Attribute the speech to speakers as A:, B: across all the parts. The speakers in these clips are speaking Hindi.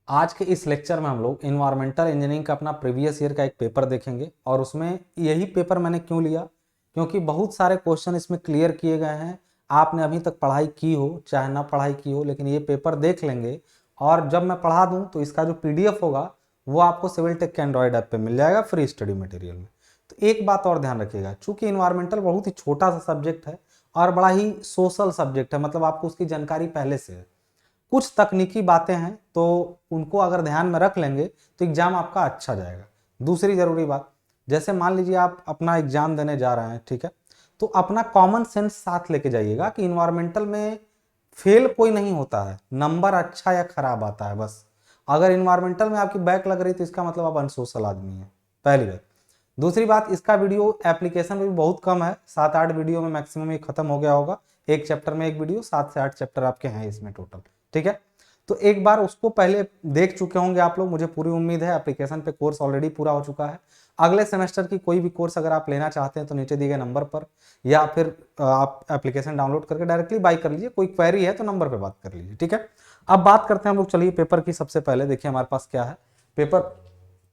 A: आज के इस लेक्चर में हम लोग इन्वायरमेंटल इंजीनियरिंग का अपना प्रीवियस ईयर का एक पेपर देखेंगे। और उसमें यही पेपर मैंने क्यों लिया, क्योंकि बहुत सारे क्वेश्चन इसमें क्लियर किए गए हैं। आपने अभी तक पढ़ाई की हो चाहे ना पढ़ाई की हो, लेकिन ये पेपर देख लेंगे और जब मैं पढ़ा दूं तो इसका जो पीडीएफ होगा वो आपको सिविल टेक के एंड्रॉइड ऐप पे मिल जाएगा फ्री स्टडी मटेरियल में। तो एक बात और ध्यान रखिएगा, चूंकि इन्वायरमेंटल बहुत ही छोटा सा सब्जेक्ट है और बड़ा ही सोशल सब्जेक्ट है, मतलब आपको उसकी जानकारी पहले से है। कुछ तकनीकी बातें हैं तो उनको अगर ध्यान में रख लेंगे तो एग्जाम आपका अच्छा जाएगा। दूसरी जरूरी बात, जैसे मान लीजिए आप अपना एग्जाम देने जा रहे हैं, ठीक है, तो अपना कॉमन सेंस साथ लेके जाइएगा कि इन्वायरमेंटल में फेल कोई नहीं होता है, नंबर अच्छा या खराब आता है बस। अगर इन्वायरमेंटल में आपकी बैक लग रही तो इसका मतलब आप अनसोशल आदमी है, पहली बात। दूसरी बात, इसका वीडियो एप्लीकेशन में भी बहुत कम है, 7-8 वीडियो में मैक्सिमम ये खत्म हो गया होगा। एक चैप्टर में एक वीडियो, 7 से 8 चैप्टर आपके हैं इसमें टोटल, ठीक है। तो एक बार उसको पहले देख चुके होंगे आप लोग, मुझे पूरी उम्मीद है। एप्लीकेशन पे कोर्स ऑलरेडी पूरा हो चुका है। अगले सेमेस्टर की कोई भी कोर्स अगर आप लेना चाहते हैं तो नीचे दिए गए नंबर पर या फिर आप एप्लीकेशन डाउनलोड करके डायरेक्टली बाई कर लीजिए। कोई क्वेरी है तो नंबर पे बात कर लीजिए, ठीक है। अब बात करते हैं हम लोग, चलिए पेपर की। सबसे पहले देखिए हमारे पास क्या है पेपर,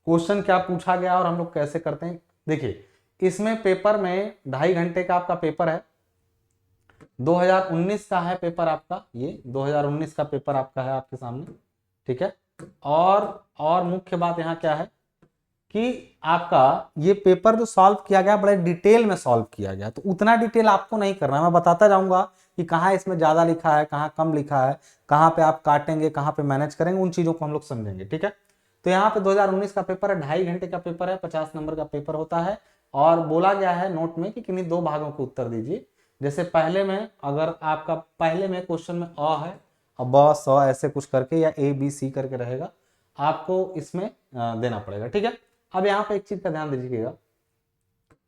A: क्वेश्चन क्या पूछा गया और हम लोग कैसे करते हैं। देखिए इसमें पेपर में 2.5 घंटे का आपका पेपर है। 2019 का है पेपर आपका, ये 2019 का पेपर आपका है आपके सामने, ठीक है। और मुख्य बात यहाँ क्या है कि आपका ये पेपर जो सॉल्व किया गया बड़े डिटेल में सॉल्व किया गया, तो उतना डिटेल आपको नहीं करना है। मैं बताता जाऊंगा कि कहाँ इसमें ज्यादा लिखा है, कहाँ कम लिखा है, कहाँ पे आप काटेंगे, कहाँ पे मैनेज करेंगे, उन चीजों को हम लोग समझेंगे, ठीक है। तो यहाँ पे 2019 का पेपर है, 2.5 घंटे का पेपर है, 50 नंबर का पेपर होता है। और बोला गया है नोट में कि किन्हीं 2 भागों के उत्तर दीजिए। जैसे पहले में, अगर आपका पहले में क्वेश्चन में अ है और ब स ऐसे कुछ करके या ए बी सी करके रहेगा, आपको इसमें देना पड़ेगा, ठीक है। अब यहाँ पे एक चीज का ध्यान दीजिएगा,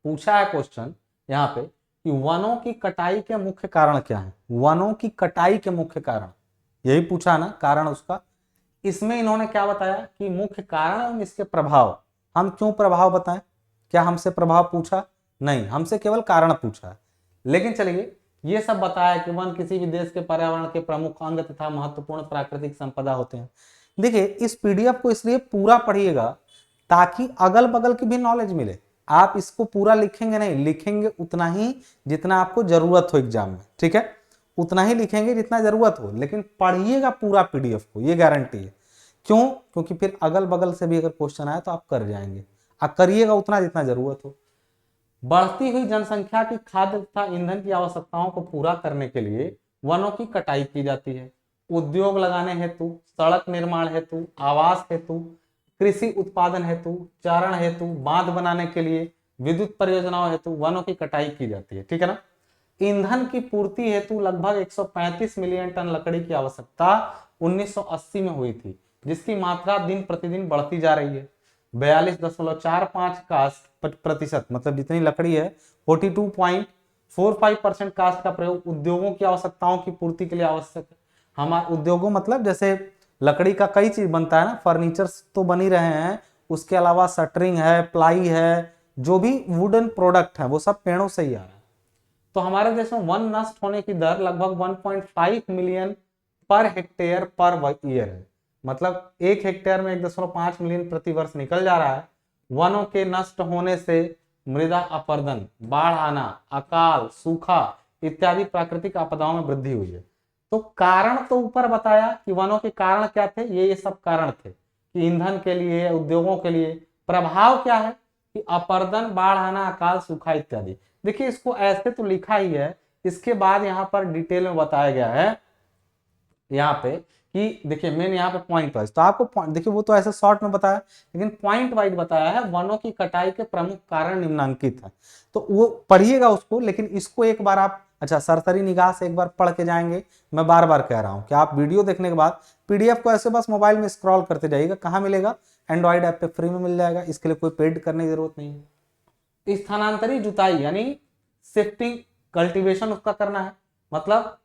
A: पूछा है क्वेश्चन यहाँ पे कि वनों की कटाई के मुख्य कारण क्या है। वनों की कटाई के मुख्य कारण, यही पूछा ना, कारण उसका। इसमें इन्होंने क्या बताया कि मुख्य कारण एवं इसके प्रभाव। हम क्यों प्रभाव बताएं, क्या हमसे प्रभाव पूछा? नहीं, हमसे केवल कारण पूछा है। लेकिन चलिए ये सब बताया कि वन किसी भी देश के पर्यावरण के प्रमुख अंग तथा महत्वपूर्ण प्राकृतिक संपदा होते हैं। देखिए इस पीडीएफ को इसलिए पूरा पढ़िएगा ताकि अगल बगल की भी नॉलेज मिले। आप इसको पूरा लिखेंगे नहीं, लिखेंगे उतना ही जितना आपको जरूरत हो एग्जाम में, ठीक है। उतना ही लिखेंगे जितना जरूरत हो, लेकिन पढ़िएगा पूरा पीडीएफ को, ये गारंटी है। क्यों? क्योंकि फिर अगल बगल से भी अगर क्वेश्चन आए तो आप कर जाएंगे। आप करिएगा उतना जितना जरूरत हो। बढ़ती हुई जनसंख्या की खाद्य तथा ईंधन की आवश्यकताओं को पूरा करने के लिए वनों की कटाई की जाती है। उद्योग लगाने हेतु, सड़क निर्माण हेतु, आवास हेतु, कृषि उत्पादन हेतु, चारण हेतु, बांध बनाने के लिए, विद्युत परियोजनाओं हेतु वनों की कटाई की जाती है, ठीक है ना। ईंधन की पूर्ति हेतु लगभग 135 मिलियन टन लकड़ी की आवश्यकता 1980 में हुई थी, जिसकी मात्रा दिन प्रतिदिन बढ़ती जा रही है। 42.45 कास्ट प्रतिशत, मतलब जितनी लकड़ी है 42.45% कास्ट का प्रयोग उद्योगों की आवश्यकताओं की पूर्ति के लिए आवश्यक है। हमारे उद्योगों मतलब जैसे लकड़ी का कई चीज बनता है ना, फर्नीचर्स तो बन ही रहे हैं, उसके अलावा शटरिंग है, प्लाई है, जो भी वुडन प्रोडक्ट है वो सब पेड़ों से ही आ रहा है। तो हमारे देश में वन नष्ट होने की दर लगभग 1.5 million per hectare per year है। मतलब 1 हेक्टेयर में 1.5 मिलियन प्रति वर्ष निकल जा रहा है। वनों के नष्ट होने से मृदा अपरदन, बाढ़ आना, अकाल, सूखा इत्यादि प्राकृतिक आपदाओं में वृद्धि हुई है। तो कारण तो ऊपर बताया कि वनों के कारण क्या थे, ये सब कारण थे कि ईंधन के लिए, उद्योगों के लिए। प्रभाव क्या है कि अपरदन, बाढ़ आना, अकाल, सूखा इत्यादि। देखिए इसको ऐसे तो लिखा ही है, इसके बाद यहाँ पर डिटेल में बताया गया है यहाँ पे कि देखिए मेन यहाँ पे पॉइंट वाइज, तो आपको पॉइंट देखिए, वो तो ऐसे शॉर्ट में बताया, लेकिन पॉइंट वाइज बताया है वनों की कटाई के प्रमुख कारण निम्नांकित है। तो वो पढ़िएगा उसको, लेकिन इसको एक बार आप अच्छा सरसरी निगाह से एक बार पढ़ के जाएंगे। मैं बार बार कह रहा हूं कि आप वीडियो देखने के बाद पीडीएफ को ऐसे बस मोबाइल में स्क्रॉल करते जाइएगा। कहाँ मिलेगा? एंड्रॉइड ऐप पे फ्री में मिल जाएगा, इसके लिए कोई पेड करने की जरूरत नहीं है। स्थानांतरी जुताई यानी शिफ्टिंग कल्टीवेशन उसका करना है। मतलब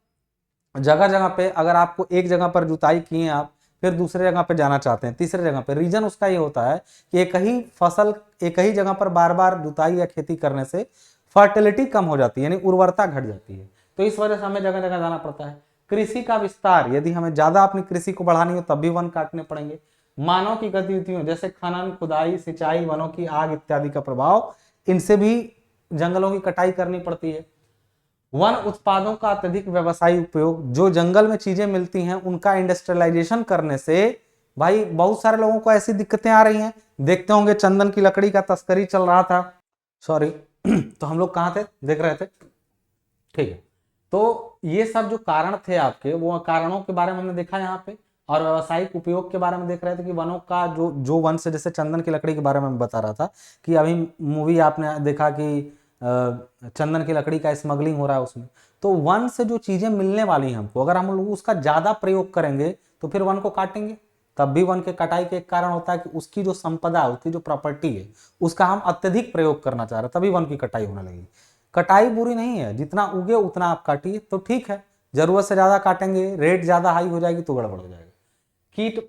A: जगह जगह पे अगर आपको एक जगह पर जुताई किए आप, फिर दूसरे जगह पे जाना चाहते हैं, तीसरे जगह पे, रीजन उसका ये होता है कि एक ही फसल एक ही जगह पर बार बार जुताई या खेती करने से फर्टिलिटी कम हो जाती है, यानी उर्वरता घट जाती है। तो इस वजह से हमें जगह जगह जाना पड़ता है। कृषि का विस्तार, यदि हमें ज्यादा अपनी कृषि को बढ़ानी हो तब भी वन काटने पड़ेंगे। मानव की गतिविधियों जैसे खनन, खुदाई, सिंचाई, वनों की आग इत्यादि का प्रभाव, इनसे भी जंगलों की कटाई करनी पड़ती है। वन उत्पादों का अत्यधिक व्यवसायिक उपयोग, जो जंगल में चीजें मिलती हैं उनका इंडस्ट्रियलाइजेशन करने से भाई बहुत सारे लोगों को ऐसी दिक्कतें आ रही हैं। देखते होंगे चंदन की लकड़ी का तस्करी चल रहा था, सॉरी तो हम लोग कहाँ थे, देख रहे थे, ठीक है। तो ये सब जो कारण थे आपके, वो कारणों के बारे में हमने देखा यहाँ पे, और व्यवसायिक उपयोग के बारे में देख रहे थे कि वनों का जो वन से, जैसे चंदन की लकड़ी के बारे में बता रहा था कि अभी मूवी आपने देखा कि चंदन की लकड़ी का स्मगलिंग हो रहा है उसमें। तो वन से जो चीजें मिलने वाली हैं हमको, अगर हम लोग उसका ज्यादा प्रयोग करेंगे तो फिर वन को काटेंगे, तब भी वन के कटाई के एक कारण होता है कि उसकी जो संपदा, उसकी जो प्रॉपर्टी है उसका हम अत्यधिक प्रयोग करना चाह रहे हैं, तभी वन की कटाई होने लगी। कटाई बुरी नहीं है, जितना उगे उतना आप काटिए तो ठीक है, जरूरत से ज्यादा काटेंगे, रेट ज्यादा हाई हो जाएगी तो गड़बड़ हो जाएगा। कीट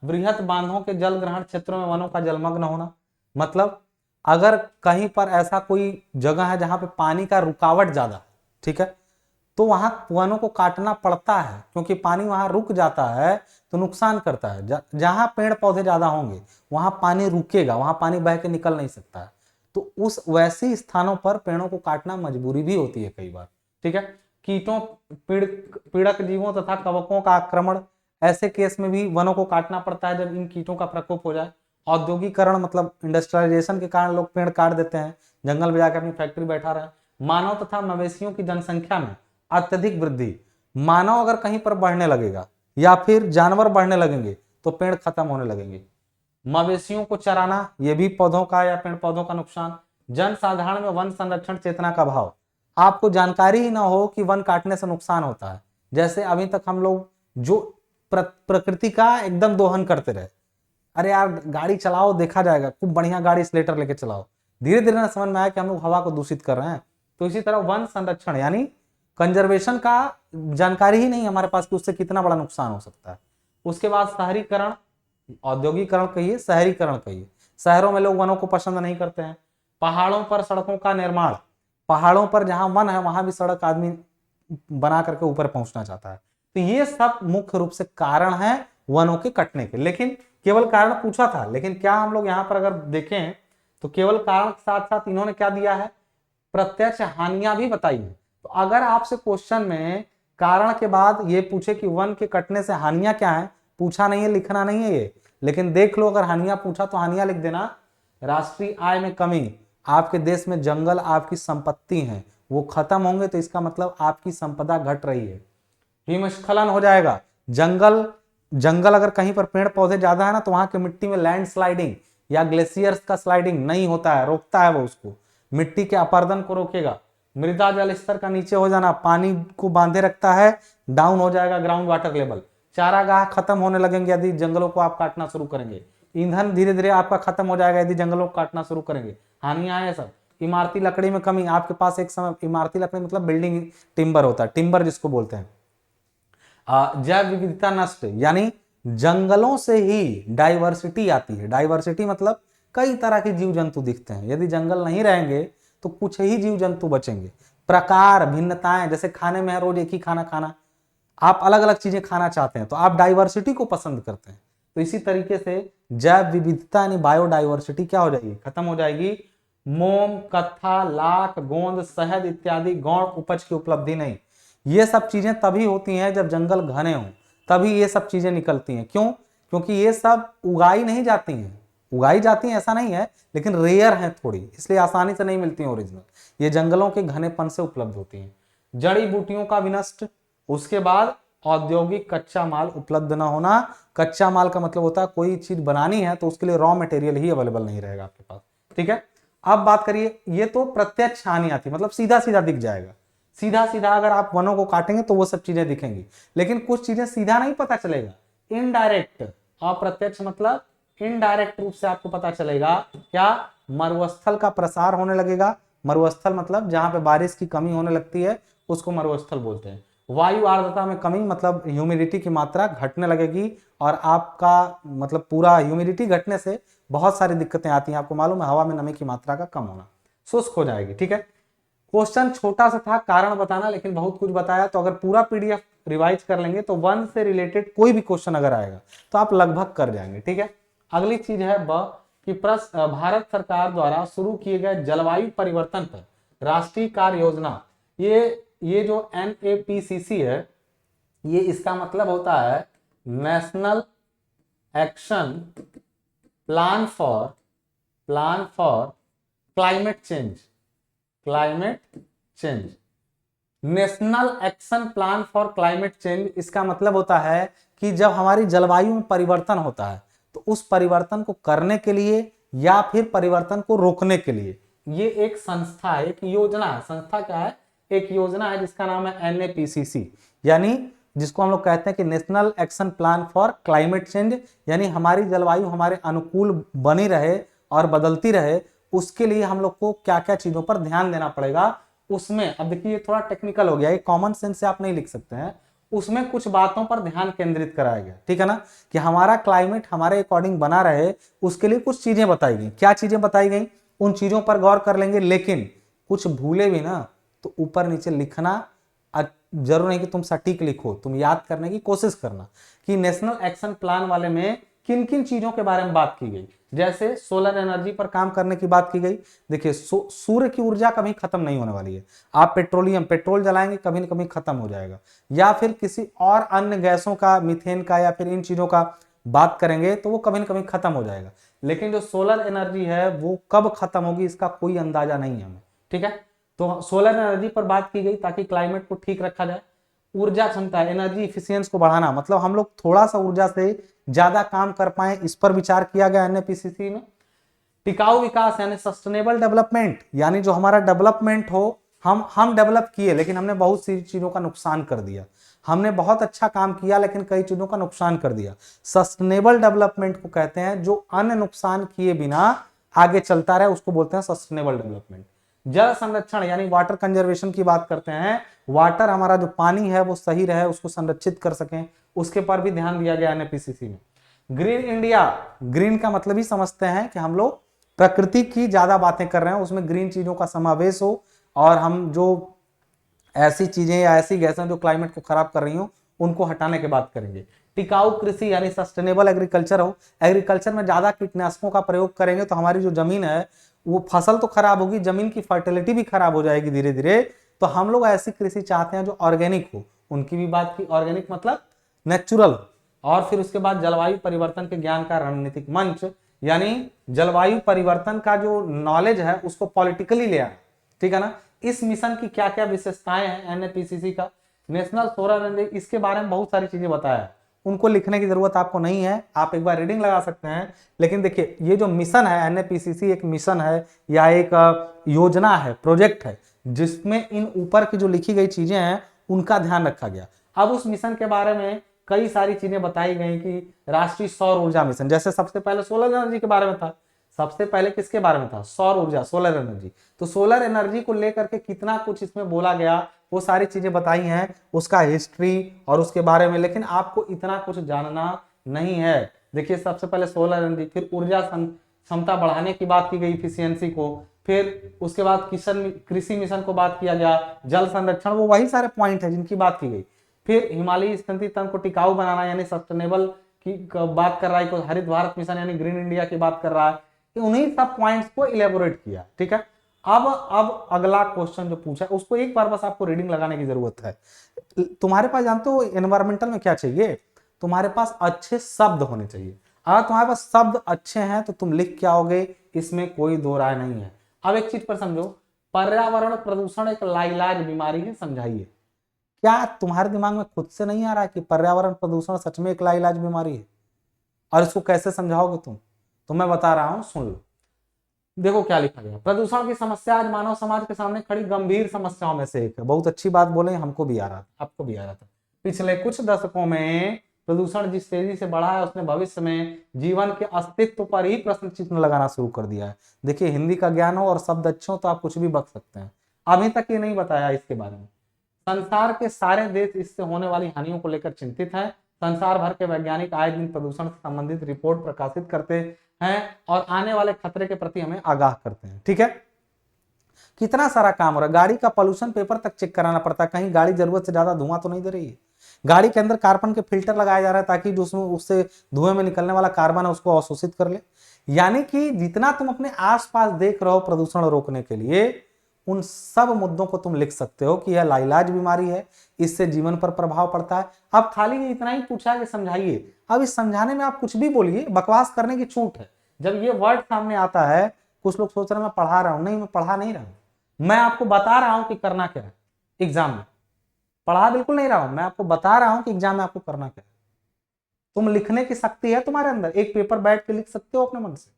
A: बृहत बांधों के जल ग्रहण क्षेत्रों में वनों का जलमग्न होना, मतलब अगर कहीं पर ऐसा कोई जगह है जहां पे पानी का रुकावट ज्यादा है, ठीक है, तो वहां वनों को काटना पड़ता है, क्योंकि पानी वहां रुक जाता है तो नुकसान करता है। जहां पेड़ पौधे ज्यादा होंगे वहां पानी रुकेगा, वहां पानी बह के निकल नहीं सकता है, तो उस वैसे स्थानों पर पेड़ों को काटना मजबूरी भी होती है कई बार, ठीक है। कीटों, पीड़क जीवों तथा कवकों का आक्रमण, ऐसे केस में भी वनों को काटना पड़ता है जब इन कीटों का प्रकोप हो जाए। औद्योगिकरण, मतलब इंडस्ट्रियलाइजेशन के कारण लोग पेड़ काट देते हैं, जंगल में जाकर अपनी फैक्ट्री बैठा रहे हैं। मानव तथा मवेशियों की जनसंख्या में अत्यधिक वृद्धि, मानव अगर कहीं पर बढ़ने लगेगा या फिर जानवर बढ़ने लगेंगे तो पेड़ खत्म होने लगेंगे। मवेशियों को चराना, ये भी पौधों का या पेड़ पौधों का नुकसान। जन साधारण में वन संरक्षण चेतना का अभाव, आपको जानकारी ही ना हो कि वन काटने से नुकसान होता है। जैसे अभी तक हम लोग जो प्रकृति का एकदम दोहन करते रहे, अरे यार गाड़ी चलाओ देखा जाएगा, खूब बढ़िया गाड़ी स्लेटर लेके चलाओ, धीरे धीरे ना समझ में आया कि हम लोग हवा को दूषित कर रहे हैं। तो इसी तरह वन संरक्षण यानी कंजर्वेशन का जानकारी ही नहीं हमारे पास कि उससे कितना बड़ा नुकसान हो सकता है। उसके बाद शहरीकरण, औद्योगिकरण कहिए, शहरीकरण कहिए, शहरों में लोग वनों को पसंद नहीं करते हैं। पहाड़ों पर सड़कों का निर्माण, पहाड़ों पर जहां वन है वहां भी सड़क आदमी बना करके ऊपर पहुंचना चाहता है। तो ये सब मुख्य रूप से कारण है वनों के कटने के। लेकिन केवल कारण पूछा था, लेकिन क्या हम लोग यहाँ पर अगर देखें तो केवल कारण के साथ साथ इन्होंने क्या दिया है, प्रत्यक्ष हानियां भी बताई है। तो अगर आपसे क्वेश्चन में कारण के बाद ये पूछे कि वन के कटने से हानियां क्या है, पूछा नहीं है, लिखना नहीं है ये, लेकिन देख लो अगर हानियां पूछा तो हानियां लिख देना। राष्ट्रीय आय में कमी, आपके देश में जंगल आपकी संपत्ति है, वो खत्म होंगे तो इसका मतलब आपकी संपदा घट रही है। हिमस्खलन हो जाएगा, जंगल अगर कहीं पर पेड़ पौधे ज्यादा है ना तो वहां की मिट्टी में लैंड स्लाइडिंग या ग्लेशियर्स का स्लाइडिंग नहीं होता है, रोकता है वो, उसको मिट्टी के अपरदन को रोकेगा। मृदा जल स्तर का नीचे हो जाना, पानी को बांधे रखता है, डाउन हो जाएगा ग्राउंड वाटर लेवल। चारागाह खत्म होने लगेंगे यदि जंगलों को आप काटना शुरू करेंगे। ईंधन धीरे धीरे आपका खत्म हो जाएगा यदि जंगलों को काटना शुरू करेंगे। हानियां है सब। इमारती लकड़ी में कमी, आपके पास एक समय, इमारती लकड़ी मतलब बिल्डिंग टिम्बर होता है, टिम्बर जिसको बोलते हैं। जैव विविधता नष्ट, यानी जंगलों से ही डाइवर्सिटी आती है। डाइवर्सिटी मतलब कई तरह के जीव जंतु दिखते हैं, यदि जंगल नहीं रहेंगे तो कुछ ही जीव जंतु बचेंगे। प्रकार भिन्नताएं, जैसे खाने में रोज एक ही खाना खाना, आप अलग अलग चीजें खाना चाहते हैं तो आप डाइवर्सिटी को पसंद करते हैं। तो इसी तरीके से जैव विविधता यानी बायोडाइवर्सिटी क्या हो जाएगी, खत्म हो जाएगी। मोम, कत्था, लाख, गोंद, शहद इत्यादि गौण उपज की उपलब्धि नहीं। ये सब चीजें तभी होती हैं जब जंगल घने हों, तभी ये सब चीजें निकलती हैं। क्यों? क्योंकि ये सब उगाई नहीं जाती हैं, उगाई जाती हैं ऐसा नहीं है, लेकिन रेयर हैं थोड़ी, इसलिए आसानी से नहीं मिलती हैं ओरिजिनल, ये जंगलों के घनेपन से उपलब्ध होती हैं। जड़ी बूटियों का विनष्ट, उसके बाद औद्योगिक कच्चा माल उपलब्ध न होना। कच्चा माल का मतलब होता है कोई चीज बनानी है तो उसके लिए रॉ मटेरियल ही अवेलेबल नहीं रहेगा आपके पास, ठीक है। अब बात करिए, ये तो प्रत्यक्ष हानि आती, मतलब सीधा सीधा दिख जाएगा, सीधा सीधा अगर आप वनों को काटेंगे तो वो सब चीजें दिखेंगी। लेकिन कुछ चीजें सीधा नहीं पता चलेगा, इनडायरेक्ट, अप्रत्यक्ष मतलब इनडायरेक्ट रूप से आपको पता चलेगा। क्या? मरुस्थल का प्रसार होने लगेगा। मरुस्थल मतलब जहां पे बारिश की कमी होने लगती है उसको मरुस्थल बोलते हैं। वायु आर्द्रता में कमी मतलब ह्यूमिडिटी की मात्रा घटने लगेगी, और आपका मतलब पूरा ह्यूमिडिटी घटने से बहुत सारी दिक्कतें आती हैं। आपको मालूम है, हवा में नमी की मात्रा का कम होना, शुष्क हो जाएगी, ठीक है। क्वेश्चन छोटा सा था, कारण बताना, लेकिन बहुत कुछ बताया। तो अगर पूरा पीडीएफ रिवाइज कर लेंगे तो वन से रिलेटेड कोई भी क्वेश्चन अगर आएगा तो आप लगभग कर जाएंगे। ठीक है, अगली चीज है कि भारत सरकार द्वारा शुरू किए गए जलवायु परिवर्तन पर राष्ट्रीय कार्य योजना, ये जो NAPCC है, ये इसका मतलब होता है national action plan for climate change. National action plan for climate change, इसका मतलब होता है कि जब हमारी जलवायु में परिवर्तन होता है तो उस परिवर्तन को करने के लिए या फिर परिवर्तन को रोकने के लिए ये एक संस्था है, एक योजना है। संस्था क्या है? एक योजना है जिसका नाम है NAPCC, यानी जिसको हम लोग कहते हैं कि national action plan for climate change, यानी हमारी जलवायु हमारे अनुकूल बनी रहे और बदलती रहे, उसके लिए हम लोग को क्या क्या चीजों पर ध्यान देना पड़ेगा। उसमें अब देखिए ये थोड़ा टेक्निकल हो गया, ये कॉमन सेंस से आप नहीं लिख सकते हैं, उसमें कुछ बातों पर ध्यान केंद्रित कराया गया। ठीक है ना, कि हमारा क्लाइमेट हमारे अकॉर्डिंग बना रहे, उसके लिए कुछ चीजें बताई गई। क्या चीजें बताई गई, उन चीजों पर गौर कर लेंगे, लेकिन कुछ भूले भी ना तो ऊपर नीचे लिखना जरूर नहीं कि तुम सटीक लिखो, तुम याद करने की कोशिश करना कि नेशनल एक्शन प्लान वाले में किन किन चीजों के बारे में बात की गई। जैसे सोलर एनर्जी पर काम करने की बात की गई। देखिए सूर्य की ऊर्जा कभी खत्म नहीं होने वाली है। आप पेट्रोल जलाएंगे कभी न कभी खत्म हो जाएगा, या फिर किसी और अन्य गैसों का, मीथेन का या फिर इन चीजों का बात करेंगे तो वो कभी न कभी खत्म हो जाएगा। लेकिन जो सोलर एनर्जी है वो कब खत्म होगी इसका कोई अंदाजा नहीं है हमें। ठीक है, तो सोलर एनर्जी पर बात की गई ताकि क्लाइमेट को ठीक रखा जाए। ऊर्जा क्षमता, एनर्जी इफिशियंस को बढ़ाना, मतलब हम लोग थोड़ा सा ऊर्जा से ज्यादा काम कर पाए, इस पर विचार किया गया NAPCC में। टिकाऊ विकास यानी सस्टेनेबल डेवलपमेंट, यानी जो हमारा डेवलपमेंट हो, हम डेवलप किए लेकिन हमने बहुत सी चीजों का नुकसान कर दिया। हमने बहुत अच्छा काम किया लेकिन कई चीजों का नुकसान कर दिया। सस्टेनेबल डेवलपमेंट को कहते हैं जो अन्य नुकसान किए बिना आगे चलता रहे, उसको बोलते हैं सस्टेनेबल डेवलपमेंट। जल संरक्षण यानी वाटर कंजर्वेशन की बात करते हैं। वाटर, हमारा जो पानी है वो सही रहे, उसको संरक्षित कर सकें, उसके पर भी ध्यान दिया गया NAPCC में। ग्रीन इंडिया, ग्रीन का मतलब ही समझते हैं कि हम लोग प्रकृति की ज्यादा बातें कर रहे हैं, उसमें ग्रीन चीजों का समावेश हो और हम जो ऐसी चीजें या ऐसी गैसें जो क्लाइमेट को खराब कर रही हो उनको हटाने की बात करेंगे। टिकाऊ कृषि यानी सस्टेनेबल एग्रीकल्चर हो। एग्रीकल्चर में ज्यादा कीटनाशकों का प्रयोग करेंगे तो हमारी जो जमीन है वो फसल तो खराब होगी, जमीन की फर्टिलिटी भी खराब हो जाएगी धीरे धीरे। तो हम लोग ऐसी कृषि चाहते हैं जो ऑर्गेनिक हो, उनकी भी बात की। ऑर्गेनिक मतलब नेचुरल। और फिर उसके बाद जलवायु परिवर्तन के ज्ञान का रणनीतिक मंच, यानी जलवायु परिवर्तन का जो नॉलेज है उसको पॉलिटिकली ले आना। ठीक है ना, इस मिशन की क्या क्या विशेषताएं हैं NAPCC का। नेशनल सोलर एनर्जी, इसके बारे में बहुत सारी चीजें बताया है, उनको लिखने की जरूरत आपको नहीं है, आप एक बार रीडिंग लगा सकते हैं। लेकिन देखिए ये जो मिशन है NAPCC, एक मिशन है या एक योजना है, प्रोजेक्ट है, जिसमें इन ऊपर की जो लिखी गई चीजें हैं उनका ध्यान रखा गया। अब उस मिशन के बारे में कई सारी चीजें बताई गई कि राष्ट्रीय सौर ऊर्जा मिशन, जैसे सबसे पहले सोलर एनर्जी के बारे में था, सबसे पहले किसके बारे में था? सौर ऊर्जा, सोलर एनर्जी। तो सोलर एनर्जी को लेकर के कितना कुछ इसमें बोला गया, वो सारी चीजें बताई हैं, उसका हिस्ट्री और उसके बारे में। लेकिन आपको इतना कुछ जानना नहीं है। देखिए सबसे पहले सोलर एनर्जी, फिर ऊर्जा क्षमता बढ़ाने की बात की गई, इफिशियंसी को, फिर उसके बाद कृषि मिशन को बात किया गया, जल संरक्षण, वो वही सारे पॉइंट है जिनकी बात की गई। फिर हिमालयी स्तनती तंत्र को टिकाऊ बनाना यानी सस्टेनेबल की बात कर रहा है, हरित भारत मिशन यानी ग्रीन इंडिया की बात कर रहा है। उन्हीं सब पॉइंट्स को इलेबोरेट किया। ठीक है, अब अगला क्वेश्चन जो पूछा उसको एक बार बस आपको रीडिंग लगाने की जरूरत है। तुम्हारे पास जानते हो एनवायरमेंटल में क्या चाहिए? तुम्हारे पास अच्छे शब्द होने चाहिए। अगर तुम्हारे पास शब्द अच्छे हैं तो तुम लिख के आओगे, इसमें कोई दो राय नहीं है। अब एक चीज पर समझो, पर्यावरण प्रदूषण एक लाइलाज बीमारी है, समझाइए। क्या तुम्हारे दिमाग में खुद से नहीं आ रहा है कि पर्यावरण प्रदूषण सच में एक लाइलाज बीमारी है? और इसको कैसे समझाओगे तुम? तो मैं बता रहा हूं, सुन लो। देखो क्या लिखा गया, प्रदूषण की समस्या आज मानव समाज के सामने खड़ी गंभीर समस्याओं में से एक है। बहुत अच्छी बात बोले, हमको भी आ रहा था, आपको भी आ रहा था। पिछले कुछ दशकों में प्रदूषण जिस तेजी से बढ़ा है उसने भविष्य में जीवन के अस्तित्व पर ही प्रश्न चिन्ह लगाना शुरू कर दिया है। देखिए हिंदी का ज्ञान हो और शब्द अच्छे हो तो आप कुछ भी बक सकते हैं। अभी तक ये नहीं बताया इसके बारे में। संसार के सारे देश इससे होने वाली हानियों को लेकर चिंतित हैं। संसार भर के वैज्ञानिक आए दिन प्रदूषण से संबंधित रिपोर्ट प्रकाशित करते हैं और आने वाले खतरे के प्रति हमें आगाह करते हैं। ठीक है, कितना सारा काम हो रहा है। गाड़ी का पोल्यूशन पेपर तक चेक कराना पड़ता है, कहीं गाड़ी जरूरत से ज्यादा धुआं तो नहीं दे रही है। गाड़ी के अंदर कार्बन के फिल्टर लगाया जा रहा है ताकि जो उसमें उससे धुएं में निकलने वाला कार्बन है उसको अवशोषित कर ले। यानी कि जितना तुम अपने आसपास देख रहे हो प्रदूषण रोकने के लिए, उन सब मुद्दों को तुम लिख सकते हो कि यह लाइलाज बीमारी है, इससे जीवन पर प्रभाव पड़ता है। अब खाली ये इतना ही पूछा है कि समझाइए। अब इस समझाने में आप कुछ भी बोलिए, बकवास करने की छूट है। जब ये वर्ड सामने आता है, कुछ लोग सोच रहे हैं मैं पढ़ा रहा हूं, नहीं मैं पढ़ा नहीं रहा हूं, मैं आपको बता रहा हूं कि करना क्या है एग्जाम में। पढ़ा बिल्कुल नहीं रहा हूं, मैं आपको बता रहा हूं कि एग्जाम में आपको करना क्या है। तुम लिखने की शक्ति है तुम्हारे अंदर, एक पेपर बैठ के लिख सकते हो अपने मन से।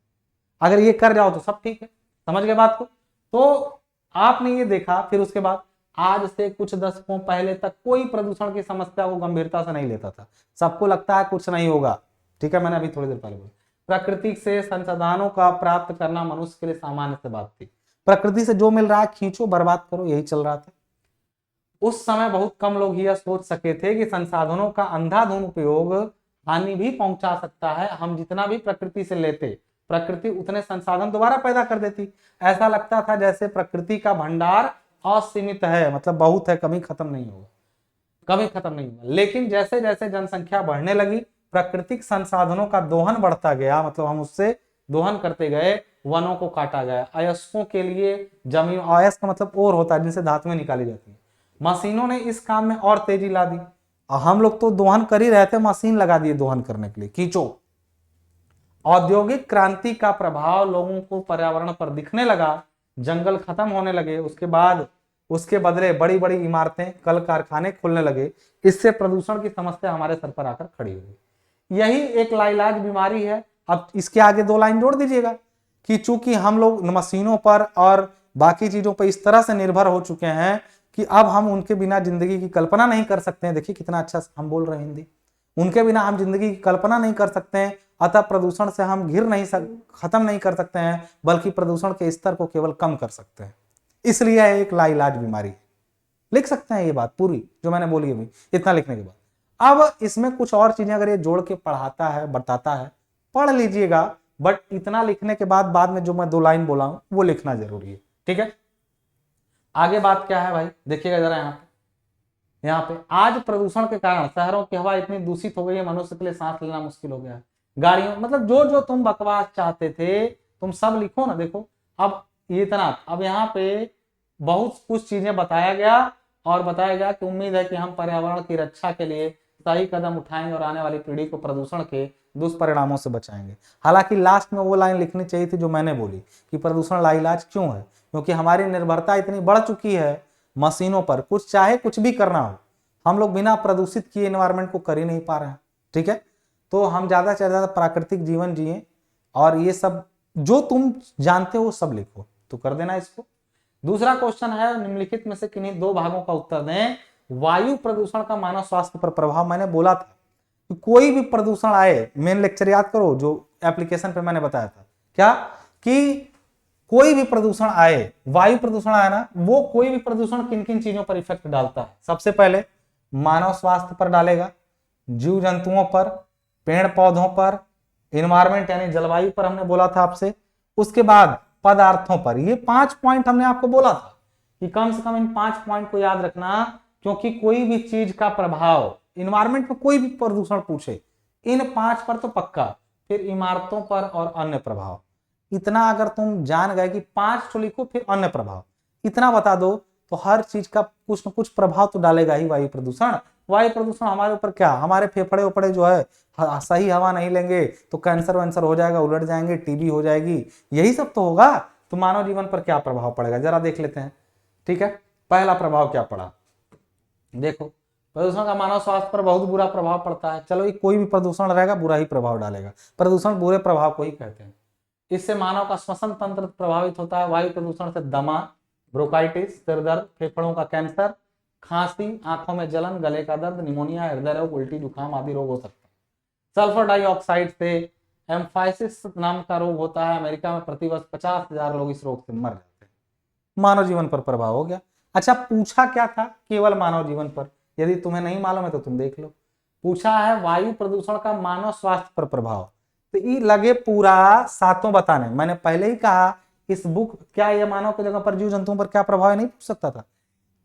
A: अगर ये कर जाओ तो सब ठीक है। समझ गए बात को? तो आपने ये देखा, फिर उसके बाद आज से कुछ दशकों पहले तक कोई प्रदूषण की समस्या को गंभीरता से नहीं लेता था। सबको लगता है कुछ नहीं होगा। ठीक है, मैंने अभी थोड़ी देर पहले बोला प्रकृति से संसाधनों का प्राप्त करना मनुष्य के लिए सामान्य से बात थी। प्रकृति से जो मिल रहा है खींचो, बर्बाद करो, यही चल रहा था। उस समय बहुत कम लोग यह सोच सके थे कि संसाधनों का अंधाधुंध उपयोग हानि भी पहुंचा सकता है। हम जितना भी प्रकृति से लेते, प्रकृति उतने संसाधन दोबारा पैदा कर देती। ऐसा लगता था जैसे प्रकृति का भंडार असीमित है, मतलब बहुत है, कभी खत्म नहीं होगा, कभी खत्म नहीं होगा। लेकिन जैसे जैसे जनसंख्या बढ़ने लगी, प्राकृतिक संसाधनों का दोहन बढ़ता गया, मतलब हम उससे दोहन करते गए, वनों को काटा गया। अयस्कों के लिए जमीन, अयस्क मतलब ओर होता है जिनसे धातुएं निकाली जाती है। मशीनों ने इस काम में और तेजी ला दी। हम लोग तो दोहन कर ही रहे थे, मशीन लगा दिए दोहन करने के लिए, खींचो। औद्योगिक क्रांति का प्रभाव लोगों को पर्यावरण पर दिखने लगा, जंगल खत्म होने लगे, उसके बाद उसके बदले बड़ी बड़ी इमारतें, कल कारखाने खुलने लगे। इससे प्रदूषण की समस्या हमारे सर पर आकर खड़ी हुई। यही एक लाइलाज बीमारी है। अब इसके आगे 2 लाइन जोड़ दीजिएगा कि चूंकि हम लोग मशीनों पर और बाकी चीजों पर इस तरह से निर्भर हो चुके हैं कि अब हम उनके बिना जिंदगी की कल्पना नहीं कर सकते हैं। देखिए कितना अच्छा हम बोल रहे हैं हिंदी। उनके बिना हम जिंदगी की कल्पना नहीं कर सकते हैं, अतः प्रदूषण से हम खत्म नहीं कर सकते हैं, बल्कि प्रदूषण के स्तर को केवल कम कर सकते हैं। इसलिए एक लाइलाज बीमारी। लिख सकते हैं ये बात पूरी जो मैंने बोली अभी, इतना लिखने के बाद। अब इसमें कुछ और चीजें अगर ये जोड़ के पढ़ाता है, बताता है, पढ़ लीजिएगा, बट इतना लिखने के बाद में जो मैं 2 लाइन बोला हूं वो लिखना जरूरी है। ठीक है, आगे बात क्या है भाई, देखिएगा जरा यहाँ पे आज प्रदूषण के कारण शहरों की हवा इतनी दूषित हो गई है, मनुष्य के लिए सांस लेना मुश्किल हो गया है। गाड़ियों, मतलब जो जो तुम बकवास चाहते थे तुम सब लिखो ना। देखो अब ये इतना, अब यहाँ पे बहुत कुछ चीजें बताया गया और बताया गया कि उम्मीद है कि हम पर्यावरण की रक्षा के लिए सही कदम उठाएंगे और आने वाली पीढ़ी को प्रदूषण के दुष्परिणामों से बचाएंगे। हालांकि लास्ट में वो लाइन लिखनी चाहिए थी जो मैंने बोली कि प्रदूषण लाइलाज क्यों है, क्योंकि हमारी निर्भरता इतनी बढ़ चुकी है मशीनों पर, कुछ चाहे कुछ भी करना हो, हम लोग बिना प्रदूषित किए एनवायरमेंट को कर ही नहीं पा रहे हैं। ठीक है, तो हम ज्यादा से ज्यादा प्राकृतिक जीवन जिए और ये सब जो तुम जानते हो सब लिखो। तो कर देना इसको। दूसरा क्वेश्चन है, निम्नलिखित में से किन्हीं 2 भागों का उत्तर दें। वायु प्रदूषण का मानव स्वास्थ्य पर प्रभाव। मैंने बोला था कि कोई भी प्रदूषण आए, मेन लेक्चर याद करो जो एप्लीकेशन पे मैंने बताया था, क्या कि कोई भी प्रदूषण आए, वायु प्रदूषण आए ना, वो कोई भी प्रदूषण किन किन चीजों पर इफेक्ट डालता है। सबसे पहले मानव स्वास्थ्य पर डालेगा, जीव जंतुओं पर, पेड़ पौधों पर, इन्वायरमेंट यानी जलवायु पर हमने बोला था आपसे, उसके बाद पदार्थों पर। ये 5 पॉइंट हमने आपको बोला था कि कम से कम इन 5 पॉइंट को याद रखना, क्योंकि कोई भी चीज का प्रभाव इन्वायरमेंट में, कोई भी प्रदूषण पूछे, इन 5 पर तो पक्का, फिर इमारतों पर और अन्य प्रभाव। इतना अगर तुम जान गए कि 5 तो लिखो फिर अन्य प्रभाव, इतना बता दो तो हर चीज का कुछ न कुछ प्रभाव तो डालेगा ही वायु प्रदूषण। वायु प्रदूषण हमारे ऊपर क्या, हमारे फेफड़े उपड़े जो है सही हवा नहीं लेंगे तो कैंसर वैंसर हो जाएगा, उलट जाएंगे, टीबी हो जाएगी, यही सब तो होगा। तो मानव जीवन पर क्या प्रभाव पड़ेगा जरा देख लेते हैं। ठीक है, पहला प्रभाव क्या पड़ा, देखो प्रदूषण का मानव स्वास्थ्य पर बहुत बुरा प्रभाव पड़ता है। चलो ये कोई भी प्रदूषण रहेगा बुरा ही प्रभाव डालेगा, प्रदूषण बुरे प्रभाव को ही कहते हैं। इससे मानव का श्वसन तंत्र प्रभावित होता है। वायु प्रदूषण से दमा, ब्रोंकाइटिस, सिर दर्द, फेफड़ों का कैंसर, खांसी, आंखों में जलन, गले का दर्द, निमोनिया, हृदय रोग, उल्टी, जुकाम आदि रोग हो सकते हैं। सल्फर डाइऑक्साइड से एम्फाइसिस नाम का रोग होता है। अमेरिका में प्रतिवर्ष 50,000 लोग इस रोग से मर जाते हैं। मानव जीवन पर प्रभाव हो गया। अच्छा पूछा क्या था, केवल मानव जीवन पर। यदि तुम्हें नहीं मालूम है तो तुम देख लो। पूछा है वायु प्रदूषण का मानव स्वास्थ्य पर प्रभाव, तो ये लगे पूरा 7 बताने। मैंने पहले ही कहा इस बुक, क्या ये मानव की जगह पर जीव जंतुओं पर क्या प्रभाव है, नहीं पूछ सकता था।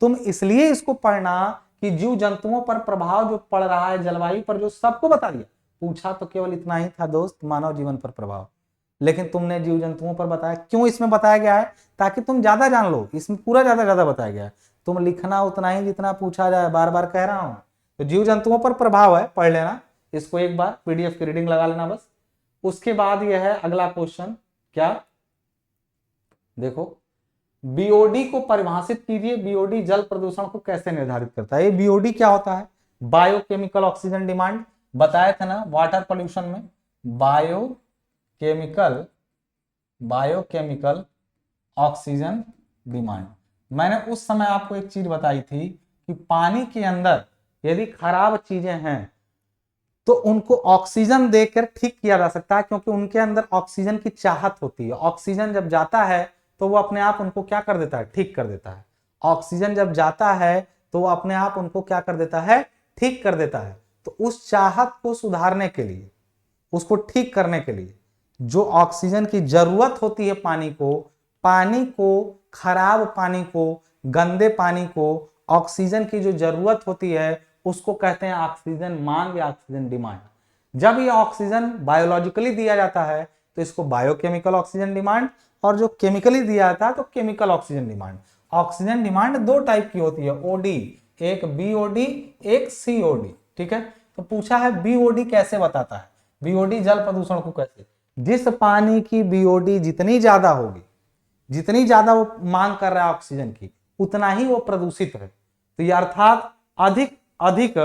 A: तुम इसलिए इसको पढ़ना कि जीव जंतुओं पर प्रभाव जो पड़ रहा है जलवायु पर, जो सबको बता दिया। पूछा तो केवल इतना ही था दोस्त, मानव जीवन पर प्रभाव, लेकिन तुमने जीव जंतुओं पर बताया। क्यों इसमें बताया गया है? ताकि तुम ज्यादा जान लो, इसमें पूरा ज्यादा बताया गया है। तुम लिखना उतना ही जितना पूछा जाए, बार बार कह रहा हूं। तो जीव जंतुओं पर प्रभाव है, पढ़ लेना इसको एक बार, पीडीएफ की रीडिंग लगा लेना बस। उसके बाद यह है अगला क्वेश्चन, क्या देखो, बीओडी को परिभाषित कीजिए। बीओडी जल प्रदूषण को कैसे निर्धारित करता है? ये बीओडी क्या होता है? बायोकेमिकल ऑक्सीजन डिमांड, बताया था ना वाटर पोल्यूशन में, बायोकेमिकल ऑक्सीजन डिमांड। मैंने उस समय आपको एक चीज बताई थी कि पानी के अंदर यदि खराब चीजें हैं तो उनको ऑक्सीजन देकर ठीक किया जा सकता है, क्योंकि उनके अंदर ऑक्सीजन की चाहत होती है। ऑक्सीजन जब जाता है तो वो अपने आप उनको क्या कर देता है? ठीक कर देता है। ऑक्सीजन जब जाता है तो वो अपने आप उनको क्या कर देता है? ठीक कर देता है। तो उस चाहत को सुधारने के लिए, उसको ठीक करने के लिए जो ऑक्सीजन की जरूरत होती है पानी को, खराब पानी को, गंदे पानी को ऑक्सीजन की जो जरूरत होती है उसको कहते हैं ऑक्सीजन मांग या ऑक्सीजन डिमांड। जब ये ऑक्सीजन बायोलॉजिकली दिया जाता है तो इसको बायोकेमिकल ऑक्सीजन डिमांड, और जो केमिकली दिया जाता है तो chemical oxygen demand. Oxygen demand दो टाइप की होती है, ओडी, एक बीओडी, एक सीओडी, ठीक है। तो पूछा है बीओडी कैसे बताता है? बीओडी जल प्रदूषण को कैसे, जिस पानी की बीओडी जितनी ज्यादा होगी, जितनी ज्यादा वो मांग कर रहा है ऑक्सीजन की, उतना ही वो प्रदूषित है। तो ये अर्थात अधिक अधिक।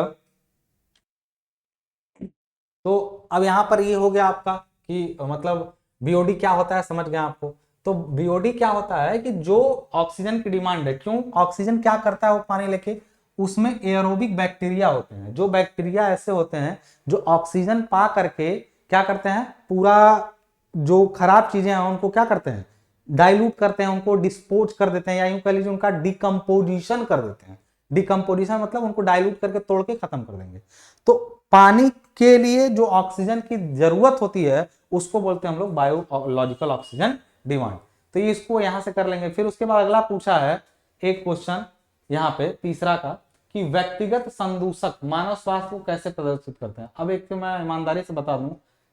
A: तो अब यहां पर ये हो गया आपका कि मतलब बीओडी क्या होता है, समझ गया आपको। तो बीओडी क्या होता है कि जो ऑक्सीजन की डिमांड है, क्यों ऑक्सीजन क्या करता है वो पानी लेके, उसमें एरोबिक बैक्टीरिया होते हैं। जो बैक्टीरिया ऐसे होते हैं जो ऑक्सीजन पा करके क्या करते हैं, पूरा जो खराब चीजें हैं उनको क्या करते हैं, डाइल्यूट करते हैं, उनको डिस्पोज कर देते हैं, या यूं कह लीजिए उनका डिकम्पोजिशन कर देते हैं। डिकम्पोजिशन मतलब उनको डाइल्यूट करके तोड़ के खत्म कर देंगे। तो पानी के लिए जो ऑक्सीजन की जरूरत होती है उसको बोलते हैं हम लोग बायोलॉजिकल ऑक्सीजन डिमांड। तो इसको यहां से कर लेंगे। फिर उसके बाद अगला पूछा है एक क्वेश्चन यहाँ पे तीसरा का, कि व्यक्तिगत संदूषक मानव स्वास्थ्य को कैसे प्रदर्शित करते हैं। अब एक तो मैं ईमानदारी से बता दूं,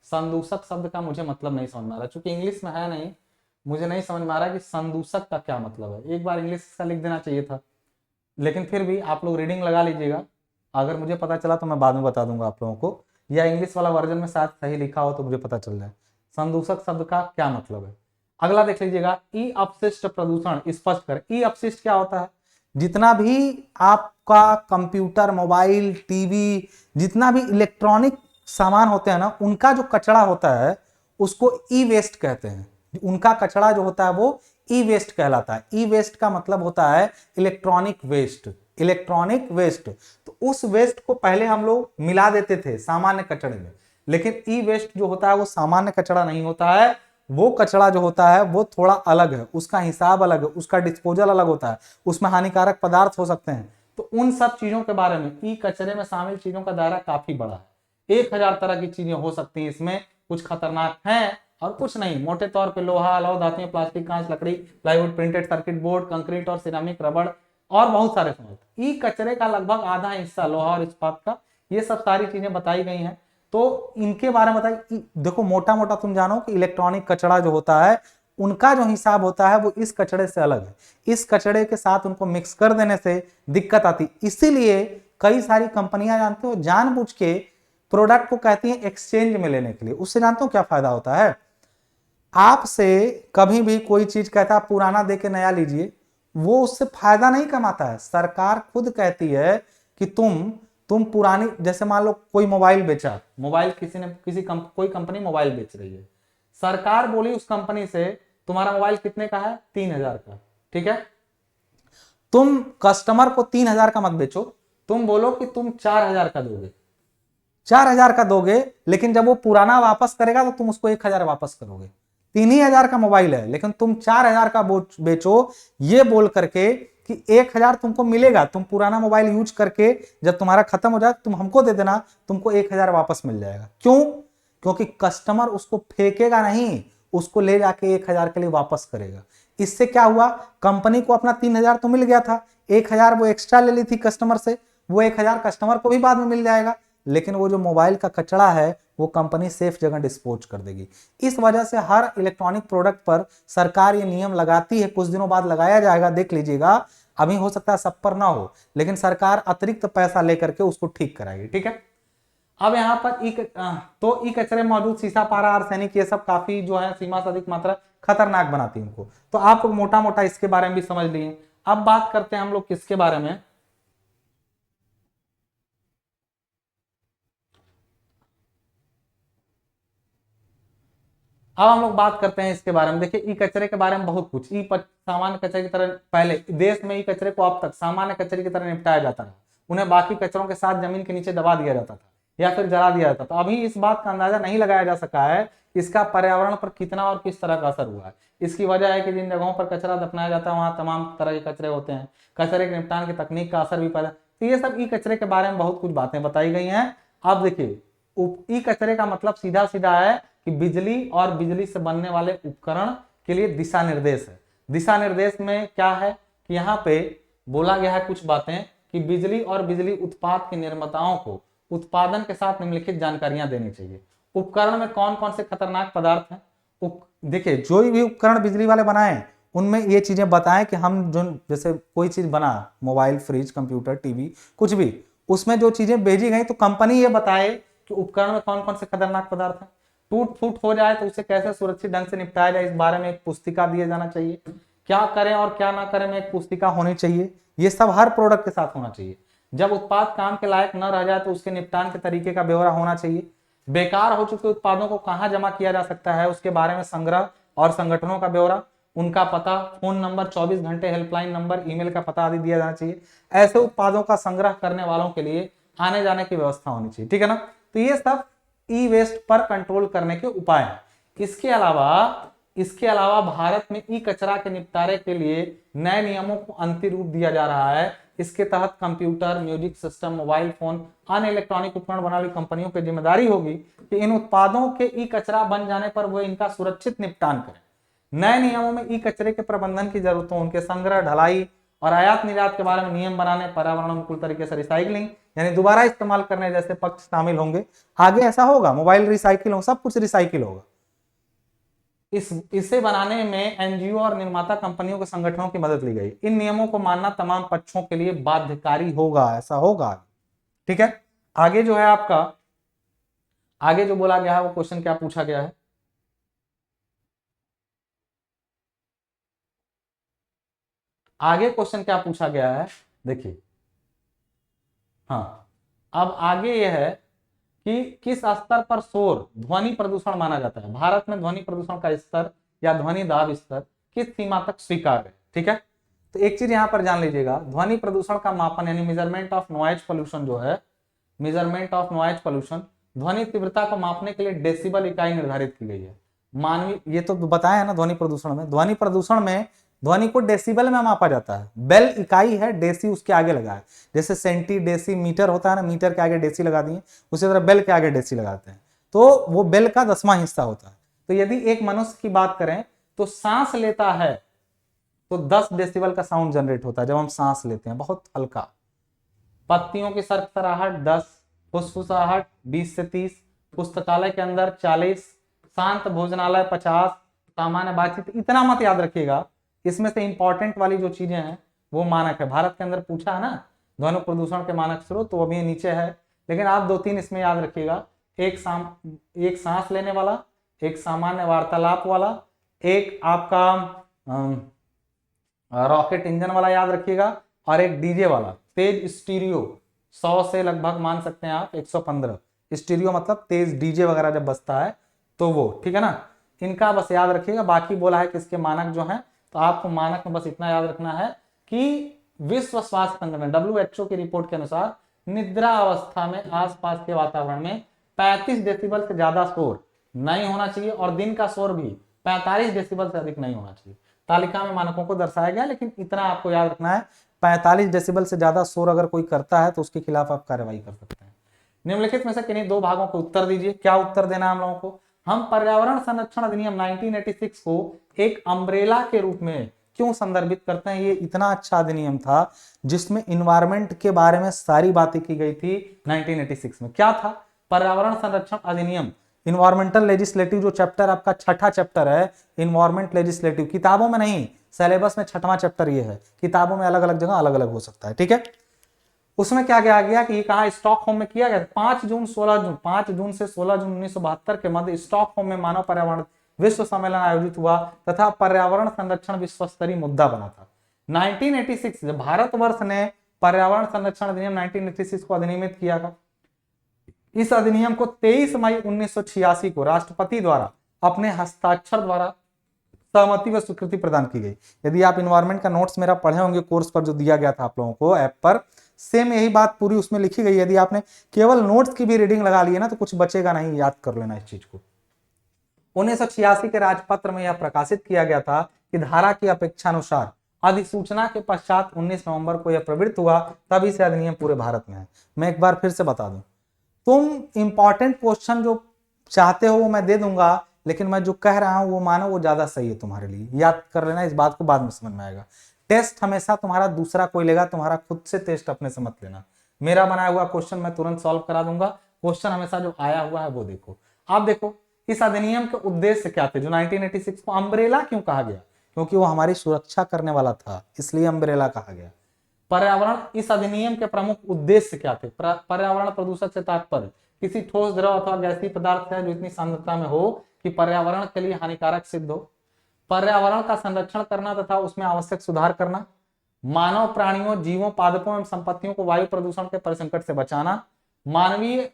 A: संदूषक शब्द का मुझे मतलब नहीं समझ में आ रहा, चूंकि इंग्लिश में है नहीं, मुझे नहीं समझ में आ रहा कि संदूषक का क्या मतलब है। एक बार इंग्लिश का लिख देना चाहिए था, लेकिन फिर भी आप लोग रीडिंग लगा लीजिएगा। अगर मुझे पता चला तो मैं बाद में बता दूंगा आप लोगों को, या इंग्लिश वाला वर्जन में शायद सही लिखा हो तो मुझे पता चल जाए संदूषक शब्द का क्या मतलब है। अगला देख लीजिएगा, ई अपशिष्ट प्रदूषण स्पष्ट कर। ई अपशिष्ट क्या होता है? जितना भी आपका कंप्यूटर, मोबाइल, टीवी, जितना भी इलेक्ट्रॉनिक सामान होते हैं ना, उनका जो कचरा होता है उसको ई वेस्ट कहते हैं। उनका कचरा जो होता है वो ई वेस्ट कहलाता है। ई वेस्ट का मतलब होता है इलेक्ट्रॉनिक वेस्ट, इलेक्ट्रॉनिक वेस्ट। तो उस वेस्ट को पहले हम लोग मिला देते थे सामान्य कचरे में, लेकिन ई वेस्ट जो होता है वो सामान्य कचरा नहीं होता है। वो कचरा जो होता है वो थोड़ा अलग है, उसका हिसाब अलग है, उसका डिस्पोजल अलग होता है, उसमें हानिकारक पदार्थ हो सकते हैं। तो उन सब चीजों के बारे में, ई कचरे में शामिल चीजों का दायरा काफी बड़ा है। 1000 तरह की चीजें हो सकती हैं इसमें, कुछ खतरनाक हैं और कुछ नहीं। मोटे तौर पे लोहा, लौह धातुएं, प्लास्टिक, कांच, लकड़ी, plywood, printed circuit board, concrete और सिरामिक, रबड़ और बहुत सारे सामान। ई कचरे का लगभग आधा हिस्सा लोहा और इस्पात का, ये सब सारी चीजें बताई गई हैं। तो इनके बारे में बताइए। देखो मोटा मोटा तुम जानो कि इलेक्ट्रॉनिक कचरा जो होता है उनका जो हिसाब होता है वो इस कचरे से अलग है। इस कचरे के साथ उनको मिक्स कर देने से दिक्कत आती, इसीलिए कई सारी कंपनियां जानते हो जानबूझ के प्रोडक्ट को कहती हैं एक्सचेंज में लेने के लिए। उससे जानते हो क्या फायदा होता है? आपसे कभी भी कोई चीज कहता है पुराना देके नया लीजिए, वो उससे फायदा नहीं कमाता है। सरकार खुद कहती है कि तुम पुरानी, जैसे मान लो कोई मोबाइल बेचा, मोबाइल कोई कंपनी मोबाइल बेच रही है, सरकार बोली उस कंपनी से तुम्हारा मोबाइल कितने का है? 3000 का, ठीक है। तुम कस्टमर को 3000 का मत बेचो, तुम बोलो कि तुम 4000 का दोगे, 4000 का दोगे, लेकिन जब वो पुराना वापस करेगा तो तुम उसको 1000 वापस करोगे। 3000 का मोबाइल है लेकिन तुम 4000 का बेचो, ये बोल करके कि 1000 तुमको मिलेगा, तुम पुराना मोबाइल यूज करके जब तुम्हारा खत्म हो जाए तुम हमको दे देना, तुमको 1000 वापस मिल जाएगा। क्यों? क्योंकि कस्टमर उसको फेंकेगा नहीं, उसको ले जाके 1000 के लिए वापस करेगा। इससे क्या हुआ, कंपनी को अपना 3000 तो मिल गया था, 1000 वो एक्स्ट्रा ले ली थी कस्टमर से, वो 1000 कस्टमर को भी बाद में मिल जाएगा, लेकिन वो जो मोबाइल का कचरा है वो कंपनी सेफ जगह डिस्पोज कर देगी। इस वजह से हर इलेक्ट्रॉनिक प्रोडक्ट पर सरकार ये नियम लगाती है, कुछ दिनों बाद लगाया जाएगा, देख लीजिएगा, अभी हो सकता है सब पर ना हो, लेकिन सरकार अतिरिक्त पैसा लेकर के उसको ठीक कराएगी। ठीक है, अब यहाँ पर ई कचरे मौजूद सीसा, पारा, आर्सेनिक, ये सब काफी जो है सीमा से अधिक मात्रा खतरनाक बनाती है उनको। तो आप मोटा मोटा इसके बारे में भी समझ लिए। अब बात करते हैं हम लोग किसके बारे में, अब हम लोग बात करते हैं इसके बारे में। देखिए ई कचरे के बारे में बहुत कुछ, सामान्य कचरे की तरह पहले देश में ई कचरे को अब तक सामान्य कचरे की तरह निपटाया जाता है, उन्हें बाकी कचरों के साथ जमीन के नीचे दबा दिया जाता था या फिर जला दिया जाता था। अभी इस बात का अंदाजा नहीं लगाया जा सका है इसका पर्यावरण पर कितना और किस तरह का असर हुआ है। इसकी वजह है कि जिन जगहों पर कचरा दफनाया जाता है वहां तमाम तरह के कचरे होते हैं, कचरे के निपटान की तकनीक का असर भी पैदा। तो ये सब ई कचरे के बारे में बहुत कुछ बातें बताई गई हैं। अब देखिए ई कचरे का मतलब सीधा सीधा है कि बिजली और बिजली से बनने वाले उपकरण के लिए दिशा निर्देश है। दिशा निर्देश में क्या है कि यहाँ पे बोला गया है कुछ बातें कि बिजली और बिजली उत्पाद के निर्माताओं को उत्पादन के साथ निम्नलिखित जानकारियां देनी चाहिए। उपकरण में कौन कौन से खतरनाक पदार्थ हैं, देखिए जो भी उपकरण बिजली वाले बनाए उनमें ये चीजें बताएं कि हम जो जैसे कोई चीज बना, मोबाइल, फ्रिज, कंप्यूटर, टीवी, कुछ भी, उसमें जो चीजें भेजी गई तो कंपनी ये बताए कि उपकरण में कौन कौन से खतरनाक पदार्थ हैं। टूट फूट हो जाए तो उसे कैसे सुरक्षित ढंग से निपटाया जाए, इस बारे में एक पुस्तिका दिया जाना चाहिए। क्या करें और क्या ना करें में एक पुस्तिका होनी चाहिए। ये सब हर प्रोडक्ट के साथ होना चाहिए। जब उत्पाद काम के लायक न रह जाए तो उसके निपटान के तरीके का ब्यौरा होना चाहिए। बेकार हो चुके उत्पादों को कहां जमा किया जा सकता है उसके बारे में संग्रह और संगठनों का ब्यौरा, उनका पता, फोन नंबर, 24 घंटे हेल्पलाइन नंबर, ईमेल का पता आदि दिया जाना चाहिए। ऐसे उत्पादों का संग्रह करने वालों के लिए आने जाने की व्यवस्था होनी चाहिए। ठीक है ना, तो ये सब ई वेस्ट पर कंट्रोल करने के उपाय हैं। इसके अलावा भारत में ई कचरा के निपटारे के लिए नए नियमों को अंतिम रूप दिया जा रहा है। इसके तहत computer, music system, mobile phone, अन्य इलेक्ट्रॉनिक उपकरण बनाने वाली कंपनियों की जिम्मेदारी होगी कि इन उत्पादों के ई कचरा बन जाने पर वो इनका सुरक्षित निपटान करें। नए नियमों में ई कचरे के प्रबंधन की जरूरतों, उनके संग्रह, ढलाई और आयात निर्यात के बारे में नियम बनाने, पर्यावरण अनुकूल तरीके से रिसाइकलिंग यानी दोबारा इस्तेमाल करने जैसे पक्ष शामिल होंगे। आगे ऐसा होगा, मोबाइल रिसाइकिल होगा, सब कुछ रिसाइकिल होगा। इसे बनाने में एनजीओ और निर्माता कंपनियों के संगठनों की मदद ली गई। इन नियमों को मानना तमाम पक्षों के लिए बाध्यकारी होगा, ऐसा होगा। ठीक है, आगे जो है आपका, आगे जो बोला गया है वो क्वेश्चन क्या पूछा गया है, आगे क्वेश्चन क्या पूछा गया है देखिए। हाँ, अब आगे यह है कि किस स्तर पर शोर ध्वनि प्रदूषण माना जाता है। भारत में ध्वनि प्रदूषण का स्तर या ध्वनि दाब स्तर किस सीमा तक स्वीकार्य है। ठीक है, तो एक चीज यहां पर जान लीजिएगा, ध्वनि प्रदूषण का मापन यानी मेजरमेंट ऑफ नॉइज पोल्यूशन जो है, मेजरमेंट ऑफ नॉइज पोल्यूशन, ध्वनि तीव्रता को मापने के लिए डेसिबल इकाई निर्धारित की गई है। मानवीय, ये तो बताया है ना, ध्वनि प्रदूषण में ध्वनि को डेसिबल में मापा जाता है। बेल इकाई है, डेसी उसके आगे लगा है, जैसे सेंटी, डेसी, मीटर होता है ना, मीटर के आगे डेसी लगा दिए, उसी तरह बेल के आगे डेसी लगाते हैं, तो वो बेल का 10वां हिस्सा होता है। तो यदि एक मनुष्य की बात करें तो सांस लेता है तो 10 डेसिबल का साउंड जनरेट होता है जब हम सांस लेते हैं, बहुत हल्का। पत्तियों की सरसराहट 10, फुसफुसाहट 20 से 30, पुस्तकालय के अंदर 40, शांत भोजनालय 50, सामान्य बातचीत। इतना मत याद रखिएगा, इसमें से इंपॉर्टेंट वाली जो चीजें हैं वो मानक है। भारत के अंदर पूछा है ना ध्वनि प्रदूषण के मानक स्रोत, तो अभी नीचे है, लेकिन आप 2-3 इसमें याद रखिएगा। एक सांस लेने वाला, एक सामान्य वार्तालाप वाला, एक आपका रॉकेट इंजन वाला याद रखिएगा, और एक डीजे वाला तेज स्टीरियो। 100 से लगभग मान सकते हैं आप 115 स्टीरियो, मतलब तेज डीजे वगैरह जब बजता है तो वो। ठीक है ना, इनका बस याद रखिएगा। बाकी बोला है कि इसके मानक जो है, तो आपको मानक में बस इतना याद रखना है कि विश्व स्वास्थ्य संगठन WHO की रिपोर्ट के अनुसार निद्रा अवस्था में आसपास के वातावरण में 35 डेसिबल से ज्यादा शोर नहीं होना चाहिए, और दिन का शोर भी 45 डेसिबल से अधिक नहीं होना चाहिए। तालिका में मानकों को दर्शाया गया, लेकिन इतना आपको याद रखना है, 45 डेसिबल से ज्यादा शोर अगर कोई करता है तो उसके खिलाफ आप कार्रवाई कर सकते हैं। निम्नलिखित में से किन्हीं 2 भागों को उत्तर दीजिए। क्या उत्तर देना है हम लोगों को, हम पर्यावरण संरक्षण अधिनियम 1986 को एक अम्ब्रेला के रूप में क्यों संदर्भित करते हैं? ये इतना अच्छा अधिनियम था जिसमें इन्वायरमेंट के बारे में सारी बातें की गई थी 1986 में। क्या था? पर्यावरण संरक्षण अधिनियम, इन्वायरमेंटल लेजिस्लेटिव जो चैप्टर आपका छठा चैप्टर है, इन्वायरमेंट लेजिस्लेटिव, किताबों में नहीं, सिलेबस में छठवां चैप्टर ये है, किताबों में अलग अलग जगह अलग अलग हो सकता है, ठीक है। उसमें क्या किया गया कि ये कहा स्टॉकहोम में किया गया 5 जून से 16 जून 1972 के मध्य स्टॉकहोम में मानव पर्यावरण विश्व सम्मेलन आयोजित हुआ तथा पर्यावरण संरक्षण विश्व स्तरीय मुद्दा बना था। 1986 जब भारतवर्ष ने पर्यावरण संरक्षण अधिनियम 1986 को अधिनियमित किया था, इस अधिनियम को 23 मई 1986 को राष्ट्रपति द्वारा अपने हस्ताक्षर द्वारा सहमति व स्वीकृति प्रदान की गई। यदि आप इन्वायरमेंट का नोट्स मेरा पढ़े होंगे कोर्स पर जो दिया गया था आप लोगों को ऐप पर, सेम यही बात पूरी उसमें लिखी गई। यदि आपने केवल नोट्स की भी रीडिंग लगा ली है ना तो कुछ बचेगा नहीं, याद कर लेना इस चीज को। 1986 के राजपत्र में यह प्रकाशित किया गया था कि धारा की अपेक्षानुसार अधिसूचना के पश्चात 19 नवंबर को यह प्रवृत्त हुआ, तभी से अधिनियम पूरे भारत में है। मैं एक बार फिर से बता दूं, तुम इंपॉर्टेंट क्वेश्चन जो चाहते हो वो मैं दे दूंगा, लेकिन मैं जो कह रहा हूं वो मानो वो ज्यादा सही है तुम्हारे लिए, याद कर लेना, इस बात को बाद में समझ में आएगा। टेस्ट हमेशा तुम्हारा दूसरा कोई लेगा, तुम्हारा खुद से टेस्ट अपने से मत लेना। मेरा बनाया हुआ क्वेश्चन मैं तुरंत सॉल्व करा दूंगा, क्वेश्चन हमेशा जो आया हुआ है वो देखो। आप देखो इस अधिनियम के उद्देश्य क्या थे? जो 1986 को अम्ब्रेला क्यों कहा गया? क्योंकि वो हमारी सुरक्षा करने वाला था, इसलिए अम्ब्रेला कहा गया। पर्यावरण, इस अधिनियम के प्रमुख उद्देश्य क्या थे? पर्यावरण प्रदूषक से तात्पर्य किसी ठोस, द्रव अथवा गैसीय पदार्थ है जो इतनी सांद्रता में हो कि पर्यावरण के लिए हानिकारक सिद्ध हो। पर्यावरण का संरक्षण करना तथा उसमें आवश्यक सुधार करना। मानव, प्राणियों, जीवों, पादपों एवं संपत्तियों को वायु प्रदूषण के परिसंकट से बचाना। मानवीय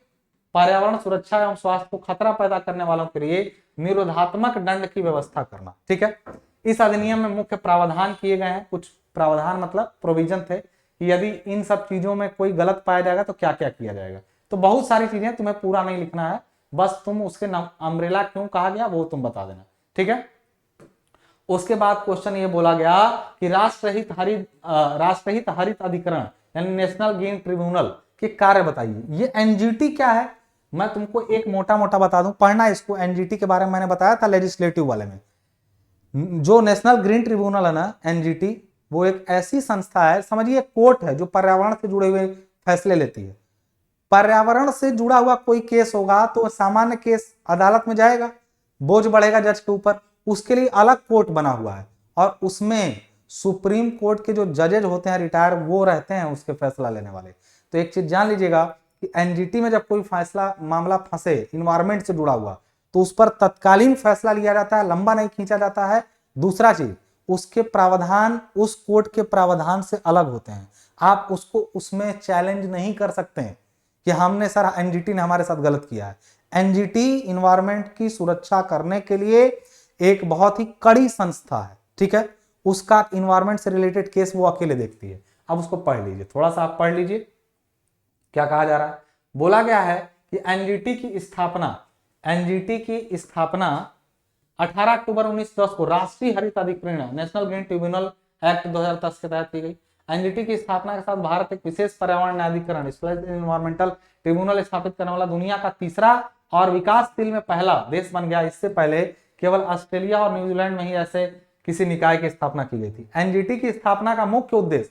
A: पर्यावरण सुरक्षा एवं स्वास्थ्य को खतरा पैदा करने वालों के लिए निरोधात्मक दंड की व्यवस्था करना, ठीक है। इस अधिनियम में मुख्य प्रावधान किए गए हैं। कुछ प्रावधान मतलब प्रोविजन थे कि यदि इन सब चीजों में कोई गलत पाया जाएगा तो क्या क्या किया जाएगा। तो बहुत सारी चीजें, तुम्हें पूरा नहीं लिखना है, बस तुम उसके नाम अम्ब्रेला क्यों कहा गया वो तुम बता देना, ठीक है। उसके बाद क्वेश्चन ये बोला गया कि राष्ट्रहित हरित अधिकरण यानी नेशनल ग्रीन ट्रिब्यूनल के कार्य बताइए। ये एनजीटी क्या है मैं तुमको एक मोटा मोटा बता दूं, पढ़ना इसको। एनजीटी के बारे में मैंने बताया था लेजिस्लेटिव वाले में। जो नेशनल ग्रीन ट्रिब्यूनल है ना, एनजीटी, वो एक ऐसी संस्था है, समझिए कोर्ट है जो पर्यावरण से जुड़े हुए फैसले लेती है। पर्यावरण से जुड़ा हुआ कोई केस होगा तो सामान्य केस अदालत में जाएगा, बोझ बढ़ेगा जज के ऊपर, उसके लिए अलग कोर्ट बना हुआ है और उसमें सुप्रीम कोर्ट के जो जजेज होते हैं रिटायर, वो रहते हैं उसके फैसला लेने वाले। तो एक चीज जान लीजिएगा कि एनजीटी में जब कोई फैसला मामला फंसे इन्वायरमेंट से जुड़ा हुआ तो उस पर तत्कालीन फैसला लिया जाता है, लंबा नहीं खींचा जाता है। दूसरा चीज, उसके प्रावधान उस कोर्ट के प्रावधान से अलग होते हैं, आप उसको उसमें चैलेंज नहीं कर सकते हैं कि हमने सर एनजीटी ने हमारे साथ गलत किया है। एनजीटी इन्वायरमेंट की सुरक्षा करने के लिए एक बहुत ही कड़ी संस्था है, ठीक है। उसका इन्वायरमेंट से रिलेटेड केस वो अकेले देखती है। अब उसको पढ़ लीजिए, थोड़ा सा आप पढ़ लीजिए क्या कहा जा रहा है। बोला गया है कि एनजीटी की स्थापना 18 अक्टूबर 1910 को राष्ट्रीय हरित अधिकरण नेशनल ग्रीन ट्रिब्यूनल एक्ट 2010 के तहत की गई। एनजीटी की स्थापना के साथ भारत एक विशेष पर्यावरण न्यायाधिकरण इन्वायरमेंटल ट्रिब्यूनल स्थापित करने वाला दुनिया का तीसरा और विकासशील में पहला देश बन गया। इससे पहले केवल ऑस्ट्रेलिया और न्यूजीलैंड में ही ऐसे किसी निकाय की स्थापना की गई थी। एनजीटी की स्थापना का मुख्य उद्देश्य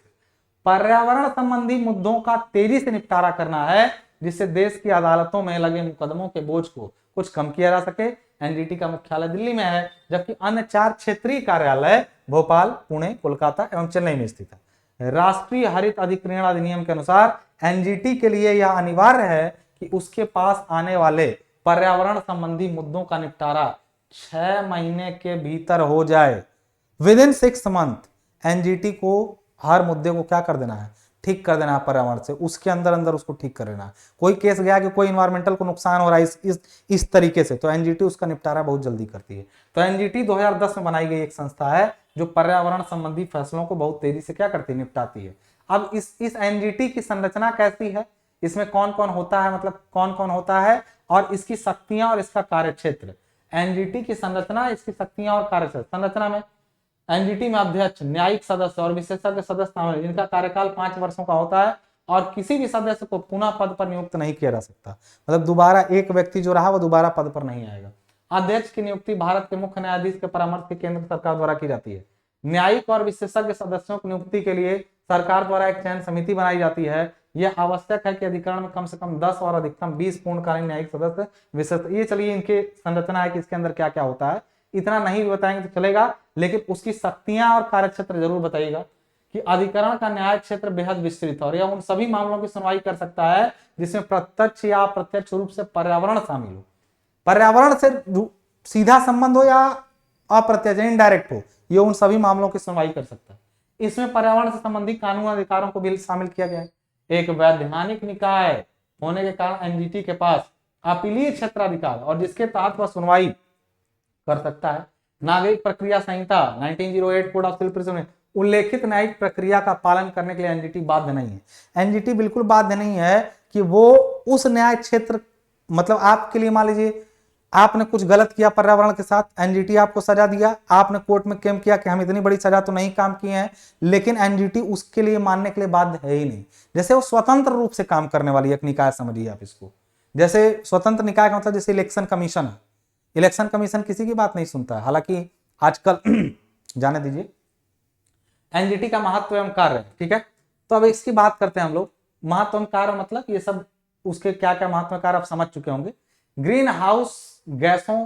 A: पर्यावरण संबंधी मुद्दों का तेजी से निपटारा करना है, जिससे देश की अदालतों में लगे मुकदमों के बोझ को कुछ कम किया जा सके। एनजीटी का मुख्यालय दिल्ली में है, जबकि अन्य 4 क्षेत्रीय कार्यालय भोपाल, पुणे, कोलकाता एवं चेन्नई में स्थित है। राष्ट्रीय हरित अधिकरण अधिनियम के अनुसार एनजीटी के लिए यह अनिवार्य है कि उसके पास आने वाले पर्यावरण संबंधी मुद्दों का निपटारा 6 महीने के भीतर हो जाए। विद इन 6 मंथ एनजीटी को हर मुद्दे को क्या कर देना है, ठीक कर देना है पर्यावरण से, उसके अंदर अंदर उसको ठीक कर देना है। कोई केस गया कि कोई इन्वायरमेंटल को नुकसान हो रहा है इस तरीके से, तो एनजीटी उसका निपटारा बहुत जल्दी करती है। तो एनजीटी 2010 में बनाई गई एक संस्था है जो पर्यावरण संबंधी फैसलों को बहुत तेजी से क्या करती है, निपटाती है। अब इस एनजीटी की संरचना कैसी है, इसमें कौन कौन होता है, मतलब कौन कौन होता है और इसकी शक्तियां और इसका कार्यक्षेत्र। एनजीटी की संरचना, इसकी शक्तियां और कार्यक्षेत्र। संरचना में एनजीटी में अध्यक्ष, न्यायिक सदस्य और विशेषज्ञ सदस्य शामिल हैं, जिनका कार्यकाल 5 वर्षों का होता है और किसी भी सदस्य को पुनः पद पर नियुक्त नहीं किया जा सकता। मतलब दोबारा एक व्यक्ति जो रहा वो दोबारा पद पर नहीं आएगा। अध्यक्ष की नियुक्ति भारत के मुख्य न्यायाधीश के परामर्श से केंद्र सरकार द्वारा की जाती है। न्यायिक और विशेषज्ञ सदस्यों की नियुक्ति के लिए सरकार द्वारा एक चयन समिति बनाई जाती है। यह आवश्यक है कि अधिकरण में कम से कम 10 और अधिकतम 20 पूर्णकालीन न्यायिक सदस्य विशेष। ये चलिए इनके संरचना है कि इसके अंदर क्या क्या होता है, इतना नहीं भी बताएंगे तो चलेगा, लेकिन उसकी शक्तियां और कार्यक्षेत्र जरूर बताइएगा कि अधिकरण का न्याय क्षेत्र बेहद विस्तृत है और यह उन सभी मामलों की सुनवाई कर सकता है जिसमें प्रत्यक्ष या अप्रत्यक्ष रूप से पर्यावरण शामिल हो, पर्यावरण से सीधा संबंध हो या अप्रत्यक्ष इनडायरेक्ट हो, ये उन सभी मामलों की सुनवाई कर सकता है। इसमें पर्यावरण से संबंधित कानून अधिकारों को भी शामिल किया गया है। एक वैधानिक निकाय होने के कारण एनजीटी के पास अपीलीय क्षेत्राधिकार और जिसके तहत वह सुनवाई कर सकता है। नागरिक प्रक्रिया संहिता 1908 कोड ऑफ सिविल प्रोसीजर में उल्लेखित न्यायिक प्रक्रिया का पालन करने के लिए एनजीटी बाध्य नहीं है। एनजीटी बिल्कुल बाध्य नहीं है कि वो उस न्याय क्षेत्र, मतलब आपके लिए मान लीजिए आपने कुछ गलत किया पर्यावरण के साथ, एनजीटी आपको सजा दिया, आपने कोर्ट में क्लेम किया कि हम इतनी बड़ी सजा तो नहीं काम किए हैं, लेकिन एनजीटी उसके लिए मानने के लिए बाध्य है ही नहीं। जैसे वो स्वतंत्र रूप से काम करने वाली एक निकाय समझिए आप इसको। जैसे स्वतंत्र निकाय का मतलब जैसे इलेक्शन कमीशन है, इलेक्शन कमीशन किसी की बात नहीं सुनता है, हालांकि आजकल जाने दीजिए। एनजीटी का महत्व एवं कार्य, ठीक है, तो अब इसकी बात करते हैं हम लोग। महत्व एवं कार्य मतलब ये सब उसके क्या क्या महत्व कार्य आप समझ चुके होंगे। ग्रीन हाउस गैसों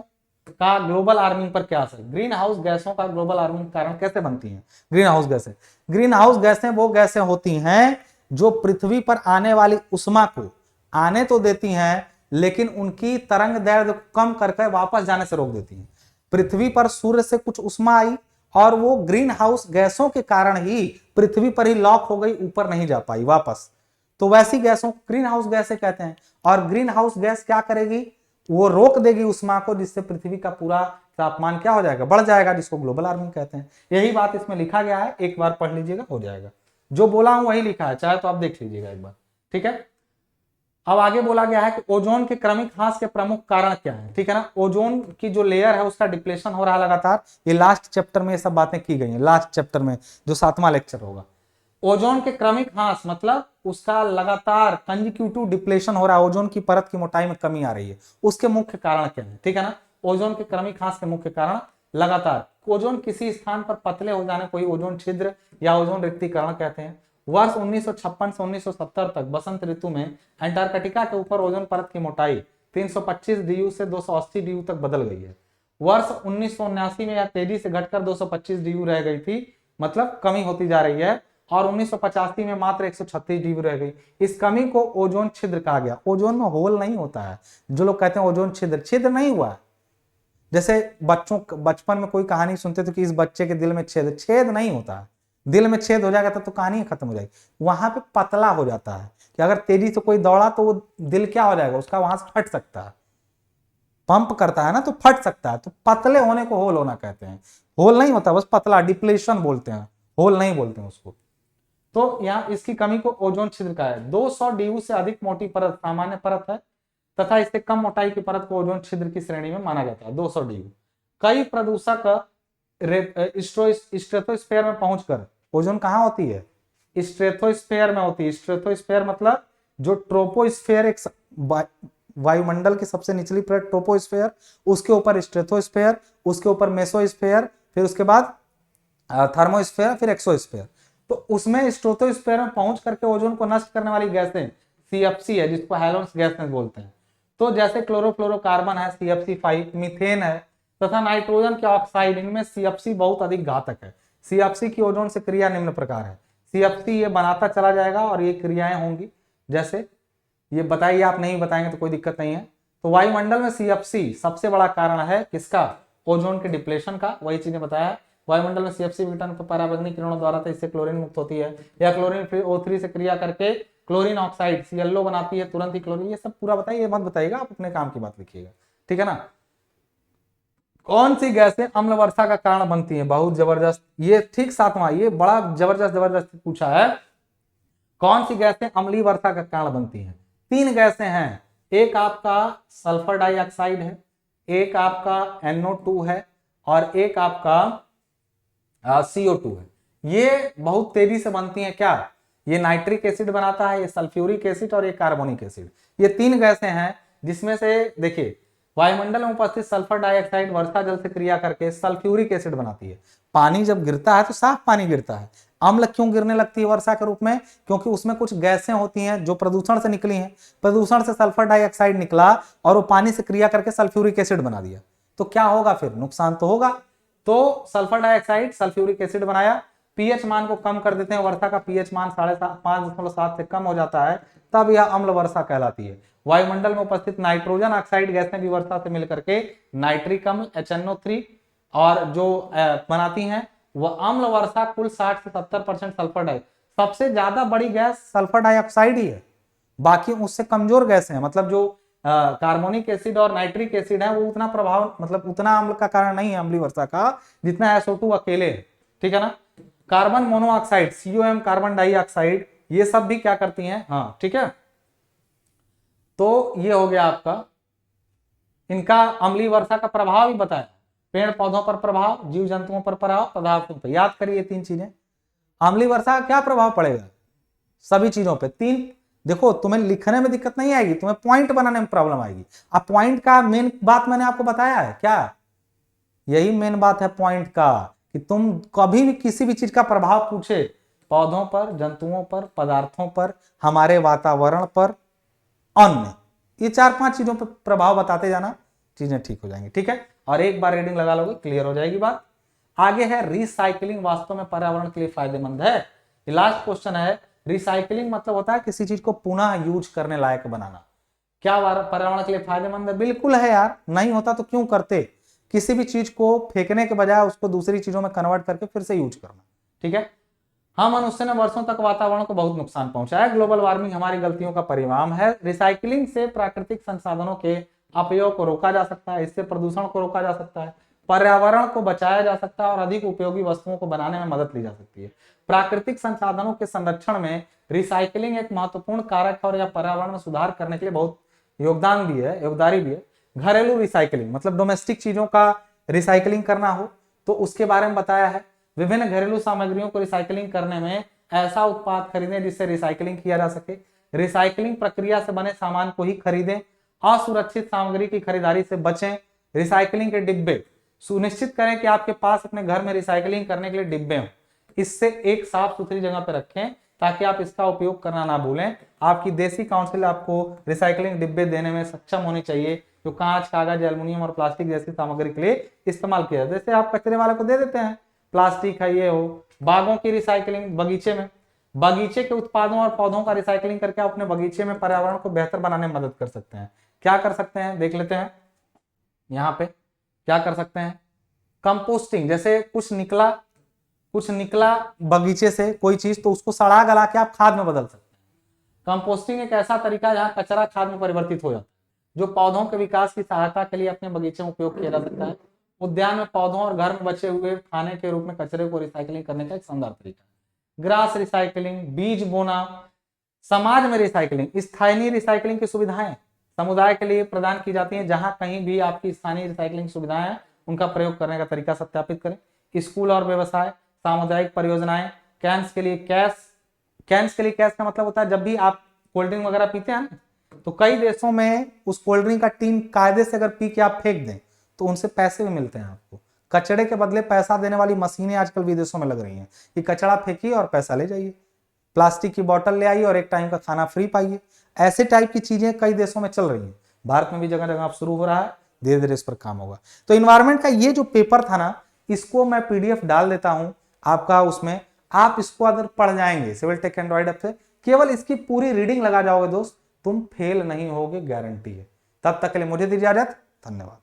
A: का ग्लोबल वार्मिंग पर क्या असर। ग्रीन हाउस गैसों का ग्लोबल वार्मिंग कारण कैसे बनती हैं ग्रीन हाउस गैसें। ग्रीन हाउस गैसें वो गैसें होती हैं जो पृथ्वी पर आने वाली उष्मा को आने तो देती हैं, लेकिन उनकी तरंग दैर्ध्य को कम करके वापस जाने से रोक देती हैं। पृथ्वी पर सूर्य से कुछ उष्मा आई और वो ग्रीन हाउस गैसों के कारण ही पृथ्वी पर ही लॉक हो गई, ऊपर नहीं जा पाई वापस, तो वैसी गैसों को ग्रीन हाउस गैसें कहते हैं। और ग्रीन हाउस गैस क्या करेगी, वो रोक देगी उष्मा को, जिससे पृथ्वी का पूरा तापमान क्या हो जाएगा, बढ़ जाएगा, जिसको ग्लोबल वार्मिंग कहते हैं। यही बात इसमें लिखा गया है, एक बार पढ़ लीजिएगा हो जाएगा। जो बोला हूं वही लिखा है, चाहे तो आप देख लीजिएगा एक बार, ठीक है। अब आगे बोला गया है कि ओजोन के क्रमिक ह्रास के प्रमुख कारण क्या है, ठीक है ना। ओजोन की जो लेयर है उसका डिप्लेशन हो रहा है लगातार, ये लास्ट चैप्टर में ये सब बातें की गई हैं, लास्ट चैप्टर में जो 7वां लेक्चर होगा। ओजोन के क्रमिक ह्रास मतलब उसका लगातार कंजिक्यूटिव डिप्लेशन हो रहा है, ओजोन की परत की मोटाई में कमी आ रही है, उसके मुख्य कारण क्या है, ठीक है ना। ओजोन के क्रमिक ह्रास के मुख्य कारण लगातार ओजोन किसी स्थान पर पतले हो जाने को ही ओजोन छिद्र या ओजोन रिक्तीकरण कहते हैं। वर्ष 1956 से 1970 तक बसंत ऋतु में अंटार्कटिका के ऊपर ओजोन परत की मोटाई 325 डीयू से 280 डीयू तक बदल गई है। वर्ष 1979 में यह तेजी से घटकर 225 डीयू रह गई थी, मतलब कमी होती जा रही है, और 1985 में मात्र 136 डीयू रह गई। इस कमी को ओजोन छिद्र कहा गया। ओजोन में होल नहीं होता है, जो लोग कहते हैं ओजोन छिद्र, छिद्र नहीं हुआ है। जैसे बचपन में कोई कहानी सुनते थे कि इस बच्चे के दिल में छेद, छेद नहीं होता है। दिल में छेद हो जाएगा तो कहानी खत्म हो जाएगी। वहां पे पतला हो जाता है कि अगर तेजी से कोई दौड़ा तो वो दिल क्या हो जाएगा उसका, वहां से फट सकता है, पंप करता है ना तो फट सकता है, तो पतले होने को होल होना कहते हैं। होल नहीं होता, बस पतला, डिप्लेशन बोलते हैं, होल नहीं बोलते हैं उसको। तो यहाँ इसकी कमी को ओजोन छिद्र का है। 200 डीयू से अधिक मोटी परत सामान्य परत है तथा इससे कम मोटाई की परत को ओजोन छिद्र की श्रेणी में माना जाता है। 200 डीयू। कई प्रदूषक स्ट्रेटोस्फेयर में पहुंचकर, ओजोन कहाँ होती है, स्ट्रेटोस्फेयर में होती है। स्ट्रेटोस्फेयर मतलब जो ट्रोपोस्फेयर, एक वायुमंडल की सबसे निचली परत ट्रोपोस्फेयर, उसके ऊपर स्ट्रेटोस्फेयर, उसके ऊपर मेसोस्फेयर, फिर उसके बाद थर्मोस्फेयर, फिर एक्सोस्फेयर। तो उसमें स्ट्रेटोस्फेयर में पहुंच करके ओजोन को नष्ट करने वाली गैसें सीएफसी है, जिसको हैलोन्स गैसें बोलते हैं। तो जैसे क्लोरोफ्लोरोकार्बन है CFC5, मीथेन है तथा नाइट्रोजन के ऑक्साइड, इनमें CFC बहुत अधिक घातक है। CFC की ओजोन से क्रिया निम्न प्रकार है। CFC ये बनाता चला जाएगा और ये क्रियाएं होंगी, जैसे ये बताइए, आप नहीं बताएंगे तो कोई दिक्कत नहीं है। तो वायुमंडल में CFC सबसे बड़ा कारण है किसका, ओजोन के डिप्लेशन का। वही चीजें बताया, वायुमंडल में CFC विघटन पराबैंगनी किरणों द्वारा तो इससे क्लोरीन मुक्त होती है, या क्लोरीन फिर O3 से क्रिया करके क्लोरीन ऑक्साइड ClO बनाती है, तुरंत ही क्लोरीन। ये सब पूरा बताइए, मत बताइएगा, आप अपने काम की बात लिखिएगा, ठीक है ना। कौन सी गैसें अम्ल वर्षा का कारण बनती हैं, बहुत जबरदस्त, ये ठीक 7वां, ये बड़ा जबरदस्त पूछा है। कौन सी गैसें अम्लीय वर्षा का कारण बनती हैं। 3 गैसें हैं, एक आपका सल्फर डाइऑक्साइड है, एक आपका NO2 है, और एक आपका CO2 है। ये बहुत तेजी से बनती हैं, क्या, ये नाइट्रिक एसिड बनाता है, ये सल्फ्यूरिक एसिड और ये कार्बोनिक एसिड। ये 3 गैसें हैं जिसमें से देखिए वायुमंडल में उपस्थित सल्फर डाइऑक्साइड वर्षा जल से क्रिया करके सल्फ्यूरिक एसिड बनाती है। पानी जब गिरता है तो साफ पानी गिरता है, अम्ल क्यों गिरने लगती है वर्षा के रूप में? क्योंकि उसमें कुछ गैसें होती हैं जो प्रदूषण से निकली हैं, प्रदूषण से सल्फर डाइऑक्साइड निकला और वो पानी से क्रिया करके सल्फ्यूरिक एसिड बना दिया, तो क्या होगा फिर? नुकसान तो होगा। तो सल्फर डाइऑक्साइड सल्फ्यूरिक एसिड बनाया, पीएच मान को कम कर देते हैं, वर्षा का पीएच मान 5.7 से कम हो जाता है, तब यह अम्ल वर्षा कहलाती है। वायुमंडल में उपस्थित नाइट्रोजन ऑक्साइड गैसें भी वर्षा से मिलकर के नाइट्रिक अम्ल HNO3 और जो बनाती हैं वह अम्ल वर्षा। कुल 60 से 70% सल्फर डाई, सबसे ज्यादा बड़ी गैस सल्फर डाइऑक्साइड ही है, बाकी उससे कमजोर गैस है, मतलब जो कार्बोनिक एसिड और नाइट्रिक एसिड है वो उतना प्रभाव, मतलब उतना अम्ल का कारण नहीं है अम्लीय वर्षा का जितना SO2 अकेले है, ठीक है ना। Carbon monoxide COM, carbon dioxide, ये सब भी क्या करती हैं, हाँ ठीक है। तो ये हो गया आपका इनका अम्लीय वर्षा का प्रभाव ही बताया, पेड़ पौधों पर प्रभाव, जीव जंतुओं पर प्रभाव, पदार्थों पर। याद करिए 3 चीजें। अम्लीय वर्षा का क्या प्रभाव पड़ेगा? सभी चीजों पे 3। देखो तुम्हें लिखने में दिक्कत नहीं आएगी, तुम्हें पॉइंट बनाने में प्रॉब्लम आएगी। अब पॉइंट का मेन बात मैंने आपको बताया है क्या, यही मेन बात है पॉइंट का, कि तुम कभी भी किसी भी चीज का प्रभाव पूछे, पौधों पर, जंतुओं पर, पदार्थों पर, हमारे वातावरण पर, अन्य, ये 4-5 चीजों पर प्रभाव बताते जाना, चीजें ठीक हो जाएंगी, ठीक है। और एक बार रीडिंग लगा लोगे क्लियर हो जाएगी बात। आगे है रिसाइकलिंग वास्तव में पर्यावरण के लिए फायदेमंद है। ये लास्ट क्वेश्चन है। रिसाइकलिंग मतलब होता है किसी चीज को पुनः यूज करने लायक बनाना। क्या पर्यावरण के लिए फायदेमंद है? बिल्कुल है यार, नहीं होता तो क्यों करते। किसी भी चीज को फेंकने के बजाय उसको दूसरी चीजों में कन्वर्ट करके फिर से यूज करना, ठीक है। हम मनुष्य ने वर्षों तक वातावरण को बहुत नुकसान पहुंचाया, ग्लोबल वार्मिंग हमारी गलतियों का परिणाम है। रिसाइकलिंग से प्राकृतिक संसाधनों के अपयोग को रोका जा सकता है, इससे प्रदूषण को रोका जा सकता है, पर्यावरण को बचाया जा सकता है और अधिक उपयोगी वस्तुओं को बनाने में मदद ली जा सकती है। प्राकृतिक संसाधनों के संरक्षण में रिसाइकलिंग एक महत्वपूर्ण कारक है और यह पर्यावरण में सुधार करने के लिए बहुत योगदान भी है, योगदारी भी है। घरेलू रिसाइकलिंग मतलब डोमेस्टिक चीजों का रिसाइकलिंग करना हो तो उसके बारे में बताया है। विभिन्न घरेलू सामग्रियों को रिसाइकलिंग करने में ऐसा उत्पाद खरीदें जिससे रिसाइकलिंग किया जा सके। रिसाइकलिंग प्रक्रिया से बने सामान को ही खरीदें। असुरक्षित सामग्री की खरीदारी से बचें। रिसाइकलिंग के डिब्बे सुनिश्चित करें कि आपके पास अपने घर में रिसाइकलिंग करने के लिए डिब्बे हों। इससे एक साफ सुथरी जगह पर रखें ताकि आप इसका उपयोग करना ना भूलें। आपकी देसी काउंसिल आपको रिसाइकलिंग डिब्बे देने में सक्षम होनी चाहिए जो कांच, कागज, एल्युमिनियम और प्लास्टिक जैसी सामग्री के लिए इस्तेमाल किया जाए। जैसे आप कचरे वाले को दे देते हैं, प्लास्टिक है ये हो। बागों की रिसाइकलिंग, बगीचे में बगीचे के उत्पादों और पौधों का रिसाइकलिंग करके आप अपने बगीचे में पर्यावरण को बेहतर बनाने में मदद कर सकते हैं। क्या कर सकते हैं देख लेते हैं। यहाँ पे क्या कर सकते हैं, कंपोस्टिंग, जैसे कुछ निकला बगीचे से कोई चीज, तो उसको सड़ा गला के आप खाद में बदल सकते हैं। कंपोस्टिंग एक ऐसा तरीका है जहाँ कचरा खाद में परिवर्तित हो जाता है जो पौधों के विकास की सहायता के लिए अपने बगीचे में उपयोग किया जा सकता है। उद्यान में पौधों और घर में बचे हुए खाने के रूप में कचरे को रिसाइकलिंग करने का एक शानदार तरीका है। ग्रास रिसाइकलिंग, बीज बोना। समाज में रिसाइकलिंग, स्थानीय रिसाइकलिंग की सुविधाएं समुदाय के लिए प्रदान की जाती हैं। जहां कहीं भी आपकी स्थानीय रिसाइकलिंग सुविधाएं हैं उनका प्रयोग करने का तरीका सत्यापित करें। स्कूल और व्यवसाय, सामुदायिक परियोजनाएं, कैंस के लिए कैश का मतलब होता है जब भी आप कोल्ड ड्रिंक वगैरह पीते हैं तो कई देशों में उस कोल्ड ड्रिंक का टीन कायदे से अगर पी के आप फेंक दें तो उनसे पैसे भी मिलते हैं आपको। कचड़े के बदले पैसा देने वाली मशीनें आजकल विदेशों में लग रही हैं कि कचड़ा फेंकिए और पैसा ले जाइए, प्लास्टिक की बोतल ले आइए और एक टाइम का खाना फ्री पाइए। ऐसे टाइप की चीजें कई देशों में चल रही हैं, भारत में भी जगह जगह शुरू हो रहा है, धीरे धीरे इस पर काम होगा। तो इन्वायरमेंट का ये जो पेपर था ना, इसको मैं PDF डाल देता हूं आपका, उसमें आप इसको अगर पढ़ जाएंगे सिविल टेक एंड्रॉइड ऐप से, केवल इसकी पूरी रीडिंग लगा जाओगे दोस्त, तुम फेल नहीं होगे, गारंटी है। तब तक के लिए मुझे दीजिए इजाजत, धन्यवाद।